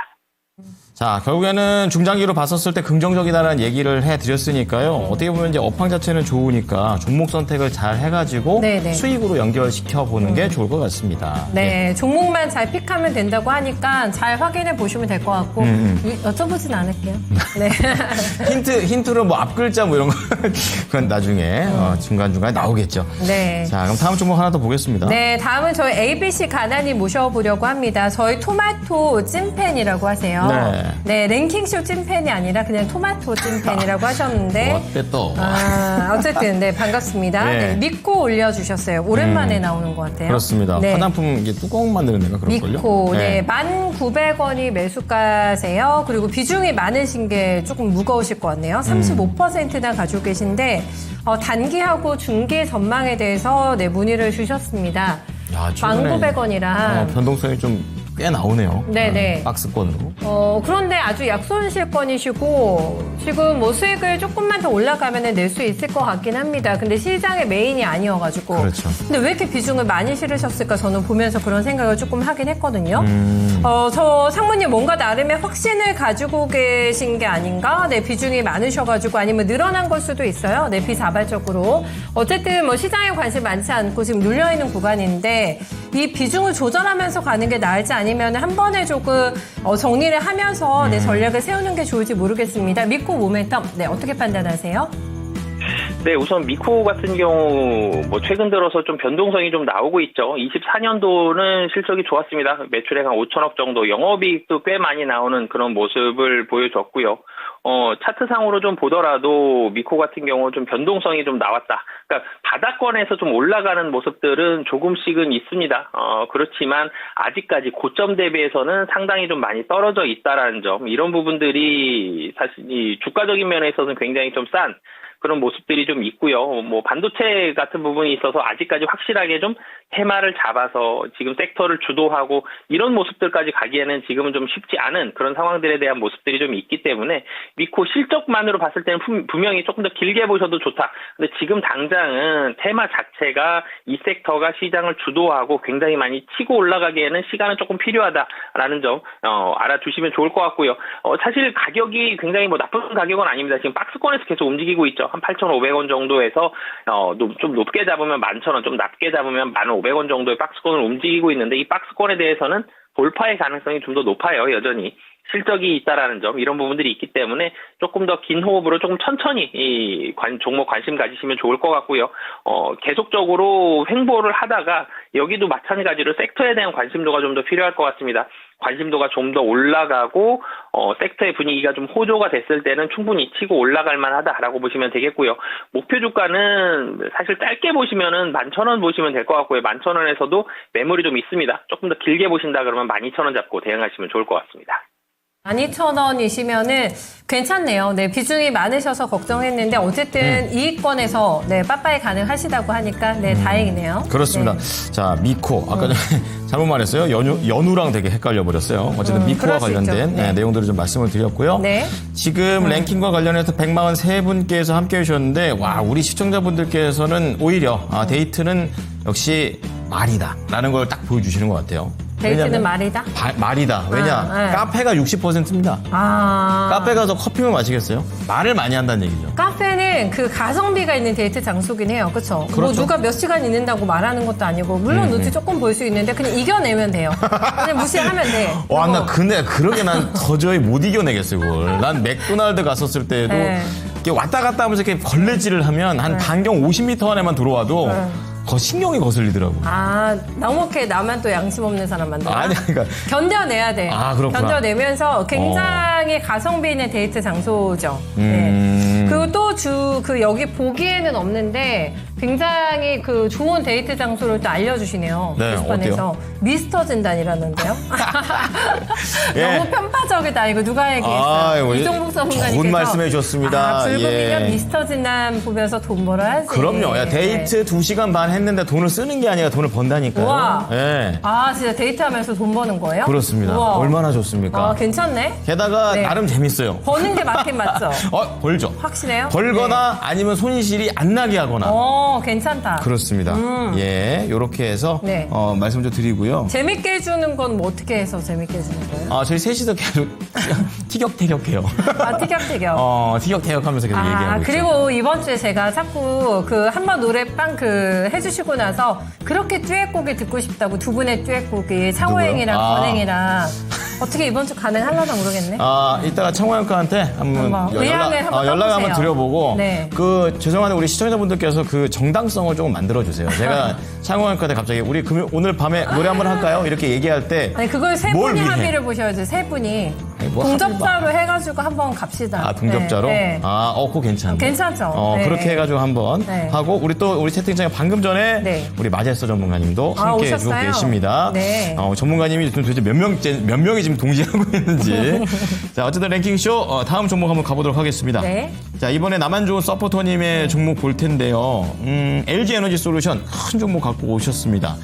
자, 결국에는 중장기로 봤었을 때 긍정적이다라는 얘기를 해드렸으니까요. 어떻게 보면 이제 업황 자체는 좋으니까 종목 선택을 잘 해가지고 네네. 수익으로 연결시켜 보는 게 좋을 것 같습니다. 네, 종목만 잘 픽하면 된다고 하니까 잘 확인해 보시면 될 것 같고 여쭤보진 않을게요. 네. 힌트로 뭐 앞글자 뭐 이런 거 그건 나중에 중간중간에 나오겠죠. 네. 자, 그럼 다음 종목 하나 더 보겠습니다. 네, 다음은 저희 ABC 가난이 모셔보려고 합니다. 저희 토마토 찐팬이라고 하세요. 네, 랭킹쇼 찐팬이 아니라 그냥 토마토 찐팬이라고 하셨는데. 어때 또? 어쨌든, 네, 반갑습니다. 네. 네, 믿고 올려주셨어요. 오랜만에 나오는 것 같아요. 그렇습니다. 네. 화장품 이게 뚜껑 만드는 데가 그럴걸요? 믿고, 네, 1,900원이 매수가세요. 그리고 비중이 많으신 게 조금 무거우실 것 같네요. 35%나 가지고 계신데, 단기하고 중기 전망에 대해서 네, 문의를 주셨습니다. 야, 최근에 1,900원이랑. 변동성이 좀 꽤 나오네요. 네네. 박스권으로. 그런데 아주 약손실권이시고 지금 뭐 수익을 조금만 더 올라가면 낼 수 있을 것 같긴 합니다. 근데 시장의 메인이 아니어가지고. 그렇죠. 근데 왜 이렇게 비중을 많이 실으셨을까 저는 보면서 그런 생각을 조금 하긴 했거든요. 저 상무님 뭔가 나름의 확신을 가지고 계신 게 아닌가? 네, 비중이 많으셔가지고 아니면 늘어난 걸 수도 있어요. 네, 비자발적으로. 어쨌든 뭐 시장에 관심 많지 않고 지금 눌려있는 구간인데 이 비중을 조절하면서 가는 게 나을지 아니면 한 번에 조금 정리를 하면서 내 전략을 세우는 게 좋을지 모르겠습니다. 미코 모멘텀, 네, 어떻게 판단하세요? 네, 우선 미코 같은 경우 뭐 최근 들어서 좀 변동성이 좀 나오고 있죠. 24년도는 실적이 좋았습니다. 매출액 한 5천억 정도, 영업이익도 꽤 많이 나오는 그런 모습을 보여줬고요. 차트상으로 좀 보더라도 미코 같은 경우 좀 변동성이 좀 나왔다. 그러니까 바닥권에서 좀 올라가는 모습들은 조금씩은 있습니다. 그렇지만 아직까지 고점 대비해서는 상당히 좀 많이 떨어져 있다라는 점, 이런 부분들이 사실 이 주가적인 면에서는 굉장히 좀 싼 그런 모습들이 좀 있고요. 뭐 반도체 같은 부분이 있어서 아직까지 확실하게 좀 테마를 잡아서 지금 섹터를 주도하고 이런 모습들까지 가기에는 지금은 좀 쉽지 않은 그런 상황들에 대한 모습들이 좀 있기 때문에 미코 실적만으로 봤을 때는 분명히 조금 더 길게 보셔도 좋다. 근데 지금 당장은 테마 자체가 이 섹터가 시장을 주도하고 굉장히 많이 치고 올라가기에는 시간은 조금 필요하다라는 점 알아두시면 좋을 것 같고요. 사실 가격이 굉장히 뭐 나쁜 가격은 아닙니다. 지금 박스권에서 계속 움직이고 있죠. 한 8,500원 정도에서 좀 높게 잡으면 11,000원, 좀 낮게 잡으면 1,500원 정도의 박스권을 움직이고 있는데 이 박스권에 대해서는 돌파의 가능성이 좀 더 높아요. 여전히 실적이 있다라는 점, 이런 부분들이 있기 때문에 조금 더 긴 호흡으로 조금 천천히 이 종목 관심 가지시면 좋을 것 같고요. 계속적으로 횡보를 하다가 여기도 마찬가지로 섹터에 대한 관심도가 좀 더 필요할 것 같습니다. 관심도가 좀 더 올라가고 섹터의 분위기가 좀 호조가 됐을 때는 충분히 치고 올라갈 만하다라고 보시면 되겠고요. 목표 주가는 사실 짧게 보시면은 11,000원 보시면 될 것 같고요. 11,000원에서도 매물이 좀 있습니다. 조금 더 길게 보신다 그러면 12,000원 잡고 대응하시면 좋을 것 같습니다. 12,000원이시면은 괜찮네요. 네, 비중이 많으셔서 걱정했는데 어쨌든 이익권에서 네, 빠빠이 가능하시다고 하니까 네, 다행이네요. 그렇습니다. 네. 자, 미코. 아까 전에 잘못 말했어요. 연우랑 되게 헷갈려 버렸어요. 어쨌든 미코와 그럴 수 있죠. 관련된 네. 내용들을 좀 말씀을 드렸고요. 네. 지금 랭킹과 관련해서 143분께서 함께 해주셨는데, 와, 우리 시청자분들께서는 오히려 데이트는 역시 말이다. 라는 걸 딱 보여주시는 것 같아요. 데이트는 왜냐면 말이다? 말이다. 왜냐? 네. 카페가 60%입니다. 아. 카페 가서 커피만 마시겠어요? 말을 많이 한다는 얘기죠. 카페는 그 가성비가 있는 데이트 장소긴 해요. 그렇죠? 뭐 그렇죠. 누가 몇 시간 있는다고 말하는 것도 아니고 물론 눈치 조금 볼 수 있는데 그냥 이겨내면 돼요. 그냥 무시하면 돼. 와, 나 그거. 근데 그러게 난 도저히 못 이겨내겠어요, 그걸. 난 맥도날드 갔었을 때도 네. 이렇게 왔다 갔다 하면서 이렇게 걸레질을 하면 한 반경 50m 안에만 들어와도 신경이 거슬리더라고. 아, 너무게 나만 또 양심 없는 사람 만들어. 아니, 그러니까. 견뎌내야 돼. 아, 그렇구나. 견뎌내면서 굉장히 가성비 있는 데이트 장소죠. 네. 그리고 또 여기 보기에는 없는데 굉장히 그 좋은 데이트 장소를 또 알려주시네요. 네, 게시판에서. 어때요? 미스터 진단이라는데요. 예. 너무 편파적이다. 이거 누가 얘기했어요? 아이고, 이종국 전문가님께서. 좋은 말씀해 주셨습니다. 아, 불금이면 예. 미스터 진단 보면서 돈 벌어야지. 그럼요. 야, 데이트 2시간 반 했는데 돈을 쓰는 게 아니라 돈을 번다니까요. 우와. 예. 아, 진짜 데이트하면서 돈 버는 거예요? 그렇습니다. 우와. 얼마나 좋습니까? 아, 괜찮네. 게다가 네. 나름 재밌어요. 버는 게 맞긴 맞죠? 벌죠. 확실해요? 벌거나 아니면 손실이 안 나게 하거나. 괜찮다. 그렇습니다. 예, 요렇게 해서 네. 말씀 좀 드리고요. 재밌게 해주는 건 뭐 어떻게 해서 재밌게 해주는 거예요? 저희 셋이서 계속 티격태격해요. 아, 티격태격. 티격태격하면서 계속 얘기하고 있죠. 그리고 이번 주에 제가 자꾸 그 한번 노래방 해주시고 나서 그렇게 듀엣곡이 듣고 싶다고 두 분의 듀엣곡이 창호행이랑 누구요? 권행이랑 어떻게 이번 주 가능하려나 모르겠네. 이따가 창호형한테 한번 의향을 한번 연락 한번 써보세요. 드려보고 네. 죄송한데 우리 시청자분들께서 그 정당성을 조금 만들어주세요. 제가 창호형한테 갑자기 우리 오늘 밤에 노래 한번 할까요? 이렇게 얘기할 때 아니 그걸 세 뭘 분이 위해? 합의를 보셔야죠. 세 분이 아니, 뭐 동접자로 해가지고 한번 갑시다. 동접자로? 네. 그거 괜찮네. 괜찮죠. 네. 그렇게 해가지고 한번 네. 하고 우리 채팅창에 방금 전에 네. 우리 마제스터 전문가님도 함께 해주고 오셨어요? 계십니다. 네. 전문가님이 도대체 몇 명이 지금 동시하고 있는지. 자, 어쨌든 랭킹쇼 다음 종목 한번 가보도록 하겠습니다. 네. 자, 이번에 나만 좋은 서포터님의 종목 볼 텐데요. LG 에너지 솔루션 큰 종목 갖고 오셨습니다.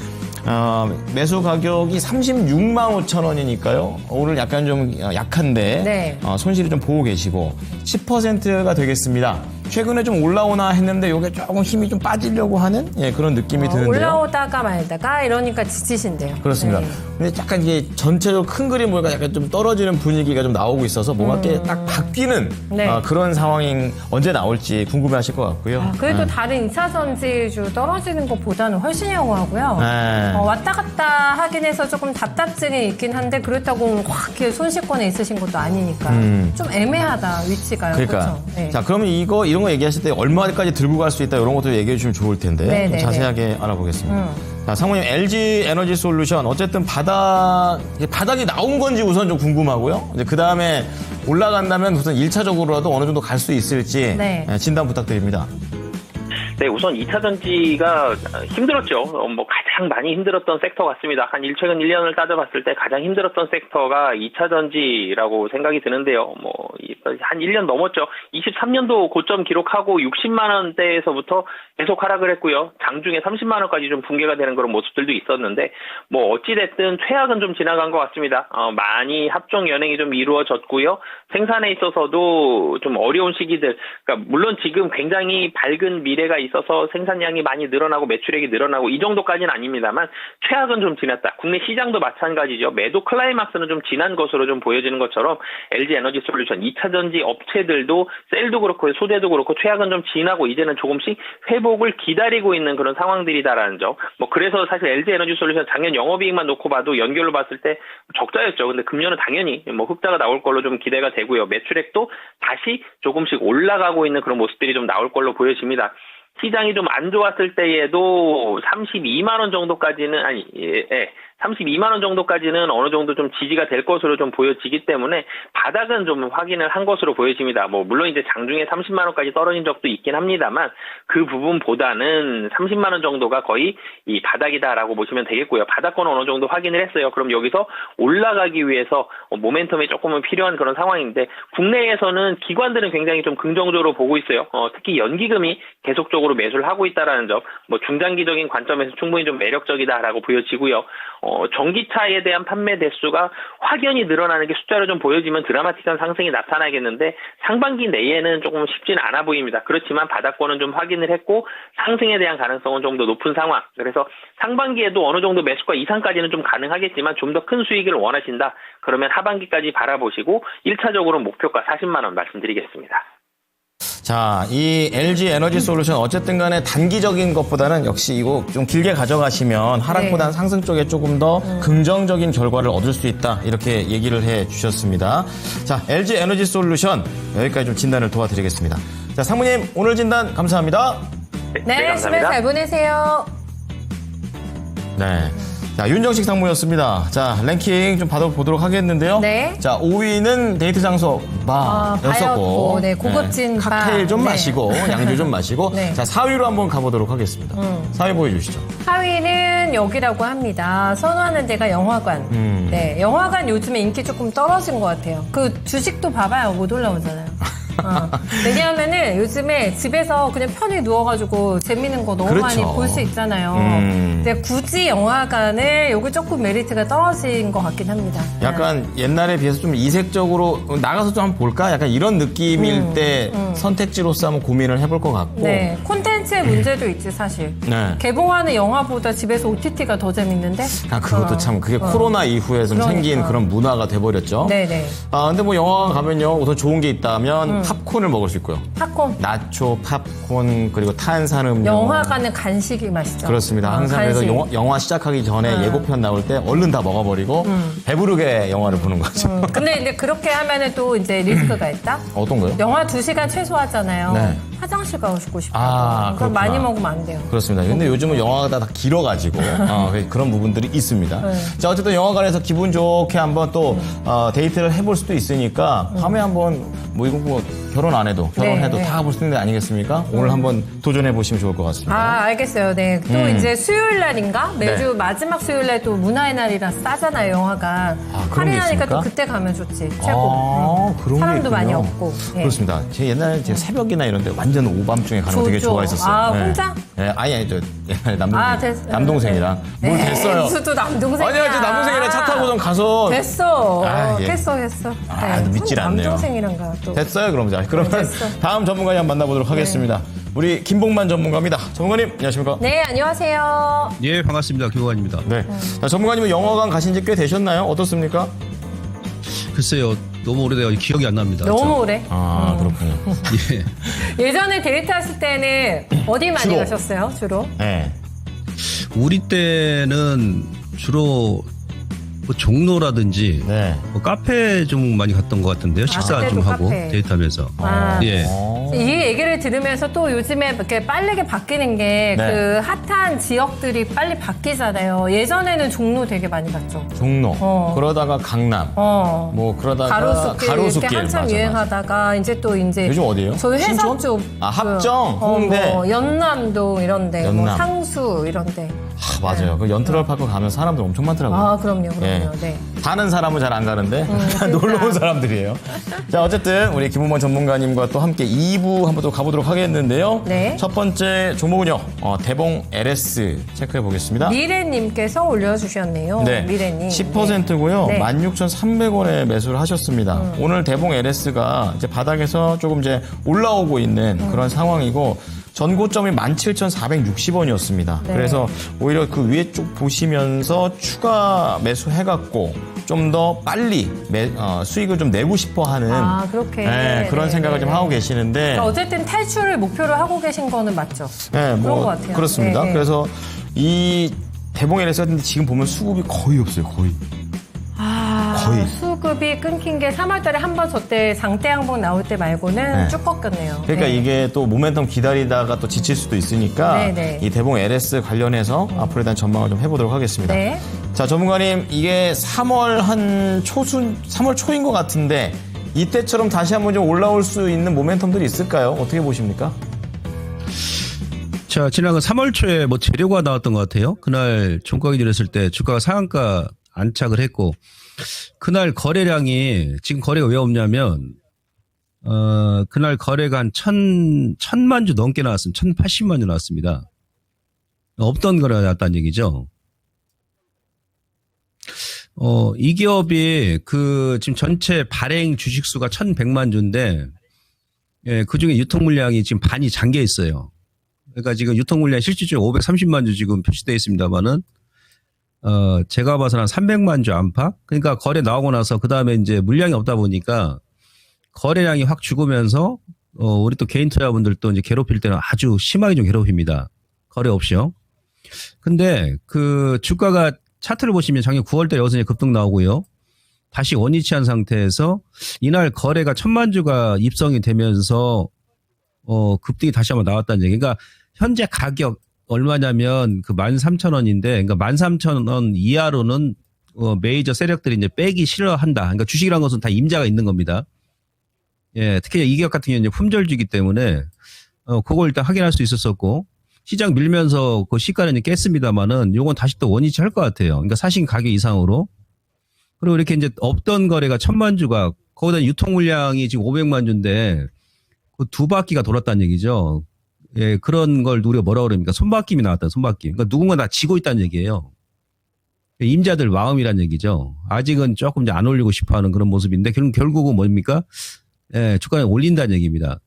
매수 가격이 36만 5천 원이니까요. 오늘 약간 좀 약한데 네. 손실이 좀 보고 계시고 10%가 되겠습니다. 최근에 좀 올라오나 했는데 이게 조금 힘이 좀 빠지려고 하는 그런 느낌이 드는데요. 올라오다가 말다가 이러니까 지치신대요. 그렇습니다. 네. 근데 약간 이게 전체적으로 큰 그림 보니까 약간 좀 떨어지는 분위기가 좀 나오고 있어서 뭔가 이렇게 딱 바뀌는 네. 그런 상황이 언제 나올지 궁금해하실 것 같고요. 그래도 다른 2차 전지주 떨어지는 것보다는 훨씬 양호하고요. 네. 왔다 갔다 하긴 해서 조금 답답증이 있긴 한데 그렇다고 확 이렇게 손실권에 있으신 것도 아니니까 좀 애매하다 위치가요. 그러니까 그렇죠? 네. 자, 그러면 이런 거 얘기하실 때 얼마까지 들고 갈 수 있다 이런 것도 얘기해 주시면 좋을 텐데 네, 좀 네, 자세하게 알아보겠습니다. 자, 상무님 LG 에너지 솔루션 어쨌든 바닥이 나온 건지 우선 좀 궁금하고요. 이제 그 다음에 올라간다면 우선 1차적으로라도 어느 정도 갈 수 있을지 네. 진단 부탁드립니다. 네, 우선 2차 전지가 힘들었죠. 가장 많이 힘들었던 섹터 같습니다. 최근 1년을 따져봤을 때 가장 힘들었던 섹터가 2차 전지라고 생각이 드는데요. 한 1년 넘었죠. 23년도 고점 기록하고 60만 원대에서부터 계속 하락을 했고요. 장중에 30만 원까지 좀 붕괴가 되는 그런 모습들도 있었는데, 어찌됐든 최악은 좀 지나간 것 같습니다. 많이 합종 연행이 좀 이루어졌고요. 생산에 있어서도 좀 어려운 시기들, 그러니까 물론 지금 굉장히 밝은 미래가 있어서 생산량이 많이 늘어나고 매출액이 늘어나고 이 정도까지는 아닙니다만 최악은 좀 지났다. 국내 시장도 마찬가지죠. 매도 클라이막스는 좀 지난 것으로 좀 보여지는 것처럼 LG 에너지 솔루션 2차 전지 업체들도 셀도 그렇고 소재도 그렇고 최악은 좀 지나고 이제는 조금씩 회복을 기다리고 있는 그런 상황들이다라는 점. 그래서 사실 LG 에너지 솔루션 작년 영업이익만 놓고 봐도 연결로 봤을 때 적자였죠. 근데 금년은 당연히 흑자가 나올 걸로 좀 기대가 되고요. 매출액도 다시 조금씩 올라가고 있는 그런 모습들이 좀 나올 걸로 보여집니다. 시장이 좀 안 좋았을 때에도 32만 원 정도까지는 32만 원 정도까지는 어느 정도 좀 지지가 될 것으로 좀 보여지기 때문에 바닥은 좀 확인을 한 것으로 보여집니다. 뭐 물론 이제 장중에 30만 원까지 떨어진 적도 있긴 합니다만 그 부분보다는 30만 원 정도가 거의 이 바닥이다라고 보시면 되겠고요. 바닥권은 어느 정도 확인을 했어요. 그럼 여기서 올라가기 위해서 모멘텀이 조금은 필요한 그런 상황인데 국내에서는 기관들은 굉장히 좀 긍정적으로 보고 있어요. 특히 연기금이 계속적으로 매수를 하고 있다라는 점, 뭐 중장기적인 관점에서 충분히 좀 매력적이다라고 보여지고요. 전기차에 대한 판매 대수가 확연히 늘어나는 게 숫자로 좀 보여지면 드라마틱한 상승이 나타나겠는데 상반기 내에는 조금 쉽지는 않아 보입니다. 그렇지만 바닥권은 좀 확인을 했고 상승에 대한 가능성은 좀 더 높은 상황. 그래서 상반기에도 어느 정도 매수가 이상까지는 좀 가능하겠지만 좀 더 큰 수익을 원하신다. 그러면 하반기까지 바라보시고 1차적으로 목표가 40만 원 말씀드리겠습니다. 자, 이 LG 에너지 솔루션 어쨌든 간에 단기적인 것보다는 역시 이거 좀 길게 가져가시면 하락보다는 상승 쪽에 조금 더 긍정적인 결과를 얻을 수 있다. 이렇게 얘기를 해 주셨습니다. 자, LG 에너지 솔루션 여기까지 좀 진단을 도와드리겠습니다. 자, 상무님 오늘 진단 감사합니다. 네, 집에 잘 보내세요. 네. 자, 윤정식 상무였습니다. 자, 랭킹 좀 받아보도록 하겠는데요. 네. 자, 5위는 데이트 장소 바였었고. 네, 고급진 바. 칵테일 좀 네. 마시고, 양주 좀 마시고. 네. 자, 4위로 한번 가보도록 하겠습니다. 4위 보여주시죠. 4위는 여기라고 합니다. 선호하는 데가 영화관. 네, 영화관 요즘에 인기 조금 떨어진 것 같아요. 그 주식도 봐봐요. 못 올라오잖아요. 왜냐하면은 요즘에 집에서 그냥 편히 누워가지고 재밌는 거 너무 그렇죠. 많이 볼 수 있잖아요. 근데 굳이 영화관을 요거 조금 메리트가 떨어진 것 같긴 합니다. 약간 옛날에 비해서 좀 이색적으로 나가서 좀 한번 볼까? 약간 이런 느낌일 때 선택지로서 한번 고민을 해볼 것 같고. 네, 콘텐츠의 문제도 있지 사실. 네. 개봉하는 영화보다 집에서 OTT가 더 재밌는데. 아, 그것도 참 그게 코로나 이후에 좀 그러니까. 생긴 그런 문화가 돼버렸죠. 네네. 아, 근데 뭐 영화관 가면요. 우선 좋은 게 있다면 팝콘을 먹을 수 있고요. 팝콘. 나초, 팝콘, 그리고 탄산음료. 영화관은 간식이 맛있죠. 그렇습니다. 항상 그래서 간식. 영화 시작하기 전에 예고편 나올 때 얼른 다 먹어버리고 배부르게 영화를 보는 거죠. 근데 그렇게 하면은 또 이제 리스크가 있다? 어떤 거요? 영화 2시간 최소 하잖아요. 네. 화장실 가고 싶어. 아, 그걸 그렇구나. 많이 먹으면 안 돼요. 그렇습니다. 근데 요즘은 영화가 다 길어가지고 그런 부분들이 있습니다. 네. 자, 어쨌든 영화관에서 기분 좋게 한번 또 데이트를 해볼 수도 있으니까 밤에 한번 뭐 이거 뭐 결혼 안 해도 결혼해도 네, 네. 다 가볼 수 있는 데 아니겠습니까? 오늘 한번 도전해 보시면 좋을 것 같습니다. 아, 알겠어요. 네. 또 이제 수요일 날인가? 매주 네. 마지막 수요일 날 또 문화의 날이라 싸잖아요, 영화가. 그런 게 할인하니까 있습니까? 또 그때 가면 좋지. 최고. 아, 그런 게 사람도 많이 있군요. 없고. 예. 그렇습니다. 제 옛날에 제 새벽이나 이런 데 완전 오밤중에 가는 거 되게 좋죠. 좋아했었어요. 아, 네. 혼자? 네, 아니, 저 옛날에 됐어요. 남동생이랑. 뭘 네. 됐어요? 무슨 또 남동생이야. 아니요, 저 남동생이랑 차 타고 좀 가서. 됐어. 아, 예. 했어. 아, 믿질 않네요. 남동생이랑 가 또. 됐어요, 그럼. 자, 그러면 됐어. 다음 전문가님 한번 만나보도록 하겠습니다. 우리 김봉만 전문가입니다. 전문가님, 안녕하십니까? 네, 안녕하세요. 예, 반갑습니다. 교관입니다. 네. 자, 전문가님은 영화관 가신 지 꽤 되셨나요? 어떻습니까? 글쎄요, 너무 오래돼서 기억이 안 납니다. 너무 오래. 아, 그렇군요. 예. 예전에 데이트하실 때는 어디 많이 주로? 가셨어요, 주로? 네. 우리 때는 주로 뭐 종로라든지 네. 뭐 카페 좀 많이 갔던 것 같은데요. 식사 그때도 좀 하고 카페. 데이트하면서. 아. 예. 이 얘기를 들으면서 또 요즘에 이렇게 빠르게 바뀌는 게 그 네. 핫한 지역들이 빨리 바뀌잖아요. 예전에는 종로 되게 많이 갔죠. 종로. 그러다가 강남. 뭐 그러다가 가로수길 이렇게 한참 맞아, 유행하다가 이제 또 이제 요즘 어디예요? 저희 회사 신촌? 쪽 아, 합정, 홍대. 뭐 연남동 이런데 뭐 연남. 상수 이런데 아, 맞아요. 그 연트럴파크 가면 사람들 엄청 많더라고요. 아 그럼요 예. 네. 사는 사람은 잘 안 가는데 놀러 온 사람들이에요. 자, 어쨌든 우리 김우만 전문가님과 또 함께 2부 한번 또 가보도록 하겠는데요. 네. 첫 번째 종목은요. 대봉 LS 체크해 보겠습니다. 미래님께서 올려주셨네요. 네. 미래님 10%고요. 네. 16,300원에 매수를 하셨습니다. 오늘 대봉 LS가 이제 바닥에서 조금 이제 올라오고 있는 그런 상황이고 전고점이 17,460원이었습니다. 네. 그래서 오히려 그 위에 쪽 보시면서 추가 매수해갖고 좀 더 빨리 수익을 좀 내고 싶어 하는 아, 그렇게. 네, 그런 네, 생각을 네, 좀 네. 하고 계시는데 그러니까 어쨌든 탈출을 목표로 하고 계신 거는 맞죠? 네, 그런 것 같아요. 그렇습니다. 네, 네. 그래서 이 대봉 LS가 지금 보면 수급이 거의 없어요. 거의. 아, 거의. 수급이 공급이 끊긴 게 3월달에 한 번 저때 장대 항복 나올 때 말고는 네. 쭉 꺾였네요. 그러니까 네. 이게 또 모멘텀 기다리다가 또 지칠 수도 있으니까 네. 이 대봉 LS 관련해서 앞으로에 대한 전망을 좀 해보도록 하겠습니다. 네. 자, 전문가님, 이게 3월 초인 것 같은데 이때처럼 다시 한번 좀 올라올 수 있는 모멘텀들이 있을까요? 어떻게 보십니까? 자, 지난 3월 초에 뭐 재료가 나왔던 것 같아요. 그날 종가가 내렸을 때 주가가 상한가 안착을 했고, 그날 거래량이 지금 거래가 왜 없냐면, 그날 거래가 한 1000만 주 넘게 나왔습니다. 1080만 주 나왔습니다. 없던 거래가 나왔다는 얘기죠. 이 기업이 지금 전체 발행 주식수가 1100만 주인데, 예, 그 중에 유통 물량이 지금 반이 잠겨 있어요. 그러니까 지금 유통 물량 실질적으로 530만 주 지금 표시되어 있습니다만은, 제가 봐서는 한 300만 주 안팎? 그러니까 거래 나오고 나서 그 다음에 이제 물량이 없다 보니까 거래량이 확 죽으면서, 우리 또 개인 투자분들도 이제 괴롭힐 때는 아주 심하게 좀 괴롭힙니다. 거래 없이요. 근데 주가가 차트를 보시면 작년 9월달에 여기서 급등 나오고요. 다시 원위치한 상태에서 이날 거래가 1000만 주가 입성이 되면서, 급등이 다시 한번 나왔다는 얘기. 그러니까 현재 가격 얼마냐면 13,000원인데, 그러니까 13,000원 이하로는 메이저 세력들이 이제 빼기 싫어한다. 그러니까 주식이라는 것은 다 임자가 있는 겁니다. 예, 특히 이 기업 같은 경우는 이제 품절주기 때문에 그걸 일단 확인할 수 있었었고, 시장 밀면서 그 시가는 이제 깼습니다만은 요건 다시 또 원위치 할 것 같아요. 그러니까 사신 가격 이상으로. 그리고 이렇게 이제 없던 거래가 1000만 주가, 거기다 유통 물량이 지금 500만 주인데 그 두 바퀴가 돌았다는 얘기죠. 예, 그런 걸 우리가 뭐라 그럽니까? 손바뀜이 나왔다, 손바뀜. 그러니까 누군가 다 지고 있다는 얘기예요. 임자들 마음이란 얘기죠. 아직은 조금 이제 안 올리고 싶어 하는 그런 모습인데, 결국은 뭡니까? 예, 주가는 올린다는 얘기입니다.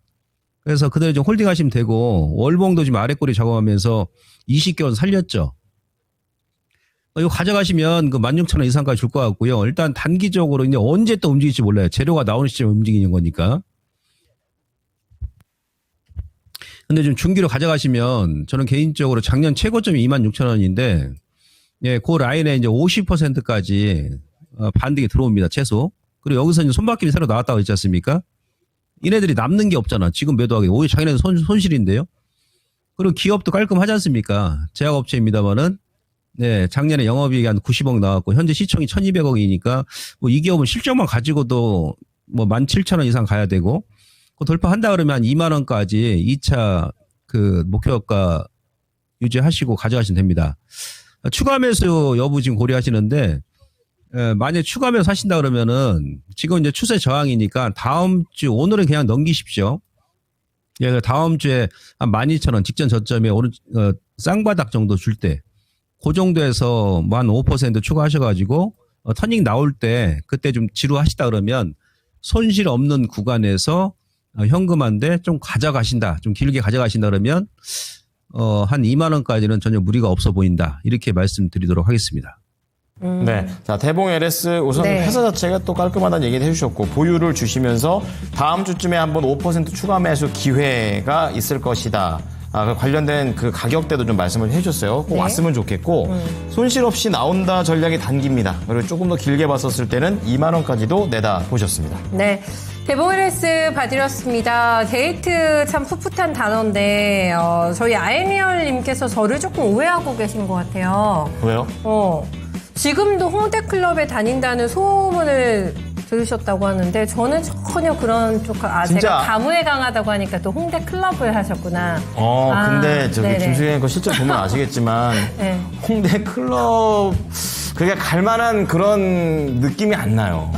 그래서 그대로 좀 홀딩 하시면 되고, 월봉도 지금 아래꼬리 작업하면서 20개월 살렸죠. 이거 가져가시면 16,000원 이상까지 줄 것 같고요. 일단 단기적으로 이제 언제 또 움직일지 몰라요. 재료가 나오는 시점에 움직이는 거니까. 근데 좀 중기로 가져가시면 저는 개인적으로 작년 최고점이 26,000원인데, 예, 그 라인에 이제 50%까지 반등이 들어옵니다. 최소. 그리고 여기서 이제 손바뀜이 새로 나왔다고 했지 않습니까? 이네들이 남는 게 없잖아. 지금 매도하기. 오히려 자기네들 손실인데요. 그리고 기업도 깔끔하지 않습니까? 제약업체입니다만은, 네, 작년에 영업이익이 한 90억 나왔고, 현재 시총이 1200억이니까, 뭐 이 기업은 실적만 가지고도 뭐 17,000원 이상 가야 되고, 그 돌파한다 그러면 한 2만원까지 2차 목표가 유지하시고 가져가시면 됩니다. 추가 매수 여부 지금 고려하시는데, 만약에 추가 매수 하신다 그러면은 지금 이제 추세 저항이니까 다음 주, 오늘은 그냥 넘기십시오. 예, 다음 주에 한 12,000원 직전 저점에 쌍바닥 정도 줄 때, 그 정도에서 뭐 한 5% 추가하셔가지고, 터닝 나올 때 그때 좀 지루하시다 그러면 손실 없는 구간에서 현금한데 좀 가져가신다, 좀 길게 가져가신다 그러면, 한 2만원까지는 전혀 무리가 없어 보인다. 이렇게 말씀드리도록 하겠습니다. 네. 자, 대봉 LS 우선 네. 회사 자체가 또 깔끔하다는 얘기를 해주셨고, 보유를 주시면서 다음 주쯤에 한번 5% 추가 매수 기회가 있을 것이다. 관련된 그 가격대도 좀 말씀을 해주셨어요. 꼭 네. 왔으면 좋겠고, 손실 없이 나온다 전략이 단기입니다. 그리고 조금 더 길게 봤었을 때는 2만원까지도 내다 보셨습니다. 네. 대봉 LS 봐드렸습니다. 데이트 참 풋풋한 단어인데, 저희 아이니얼님께서 저를 조금 오해하고 계신 것 같아요. 왜요? 지금도 홍대클럽에 다닌다는 소문을 들으셨다고 하는데, 저는 전혀 그런 쪽, 진짜? 제가 가문에 강하다고 하니까 또 홍대클럽을 하셨구나. 근데 저기 네네. 김수현 거 실제 보면 아시겠지만, 네. 홍대 클럽, 그게 갈만한 그런 느낌이 안 나요.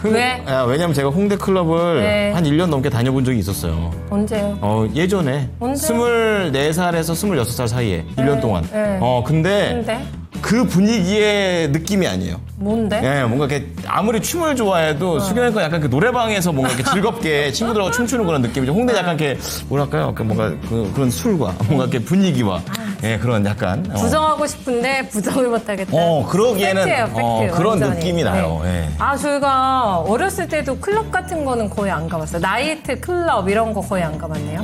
왜? 왜냐면 제가 홍대 클럽을 네. 한 1년 넘게 다녀본 적이 있었어요. 언제요? 예전에. 언제? 24살에서 26살 사이에 1년 동안. 네. 근데 그 분위기의 느낌이 아니에요. 뭔데? 예, 뭔가 이렇게 아무리 춤을 좋아해도 수경이가 약간 그 노래방에서 뭔가 이렇게 즐겁게 친구들하고 춤추는 그런 느낌이죠. 홍대 약간 이렇게 뭐랄까요? 뭔가 그런 술과 뭔가 이렇게 분위기와 예, 그런 약간. 부정하고 싶은데 부정을 못하겠다. 그러기에는 팩트예요, 팩트. 그런 완전히. 느낌이 나요. 네. 예. 저희가 어렸을 때도 클럽 같은 거는 거의 안 가봤어요. 나이트 클럽 이런 거 거의 안 가봤네요.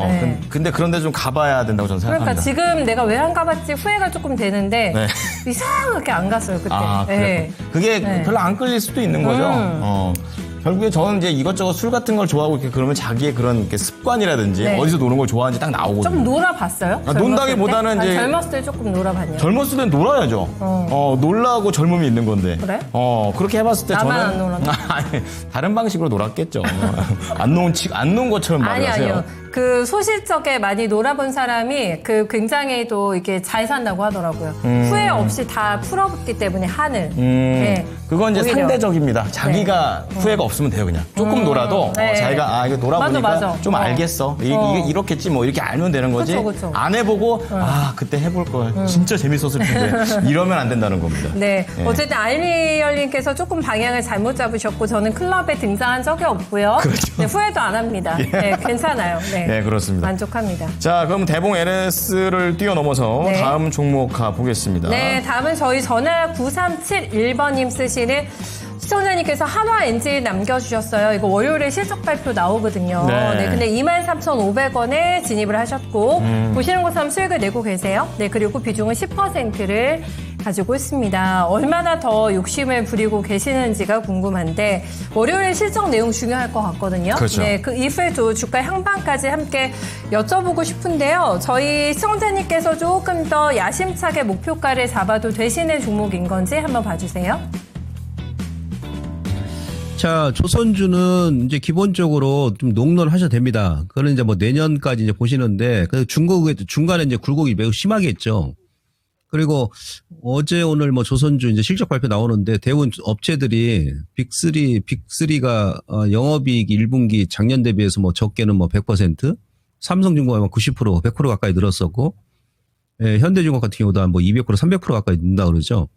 네. 근데 그런데 좀 가봐야 된다고 저는 그러니까 생각합니다. 지금 내가 왜 안 가봤지 후회가 조금 되는데 네. 이상하게 안 갔어요 그때. 그래. 그게 네. 별로 안 끌릴 수도 있는 거죠. 결국에 저는 이제 이것저것 술 같은 걸 좋아하고 이렇게 그러면 자기의 그런 이렇게 습관이라든지 네. 어디서 노는 걸 좋아하는지 딱 나오거든요. 좀 놀아봤어요? 논다기보다는 이제 젊었을 때 조금 놀아봤냐? 젊었을 땐 놀아야죠. 놀라고 젊음이 있는 건데. 그래? 그렇게 해봤을 때 나만 저는 안 놀았나? 아니, 다른 방식으로 놀았겠죠. 안 놓은 것처럼 말을 하세요. 아니요. 그 소실적에 많이 놀아본 사람이 그 굉장히 또 이렇게 잘 산다고 하더라고요. 후회 없이 다 풀어봤기 때문에 한을. 네. 그건 이제 오히려. 상대적입니다. 자기가 후회가 없으면 돼요, 그냥. 조금 놀아도 네. 자기가 이거 놀아보니까 맞아. 좀 알겠어. 이게 이렇겠지 뭐 이렇게 알면 되는 거지. 그쵸. 안 해보고 그때 해볼 걸. 진짜 재밌었을 텐데 이러면 안 된다는 겁니다. 네. 네. 어쨌든 알미열님께서 조금 방향을 잘못 잡으셨고 저는 클럽에 등장한 적이 없고요. 그렇죠. 네, 후회도 안 합니다. 네, 괜찮아요. 네. 네, 그렇습니다. 만족합니다. 자, 그럼 대봉 LS를 뛰어넘어서 네. 다음 종목 가보겠습니다. 네, 다음은 저희 전화 9371번님 쓰시는 시청자님께서 한화 엔진 남겨주셨어요. 이거 월요일에 실적 발표 나오거든요. 네. 근데 23,500원에 진입을 하셨고 보시는 것처럼 수익을 내고 계세요. 네, 그리고 비중은 10%를 가지고 있습니다. 얼마나 더 욕심을 부리고 계시는지가 궁금한데 월요일 실적 내용 중요할 것 같거든요. 그렇죠. 네, 그 이후에도 주가 향방까지 함께 여쭤보고 싶은데요. 저희 시청자님께서 조금 더 야심차게 목표가를 잡아도 되시는 종목인 건지 한번 봐주세요. 자, 조선주는 이제 기본적으로 좀 농론 하셔도 됩니다. 그거는 이제 뭐 내년까지 이제 보시는데, 그 중간에 이제 굴곡이 매우 심하겠죠. 그리고 어제 오늘 뭐 조선주 이제 실적 발표 나오는데 대부분 업체들이 빅3가 영업이익 1분기 작년 대비해서 뭐 적게는 뭐 100%, 삼성중공업은 90%, 100% 가까이 늘었었고, 현대중공업 같은 경우도 한 뭐 200%, 300% 가까이 는다 그러죠.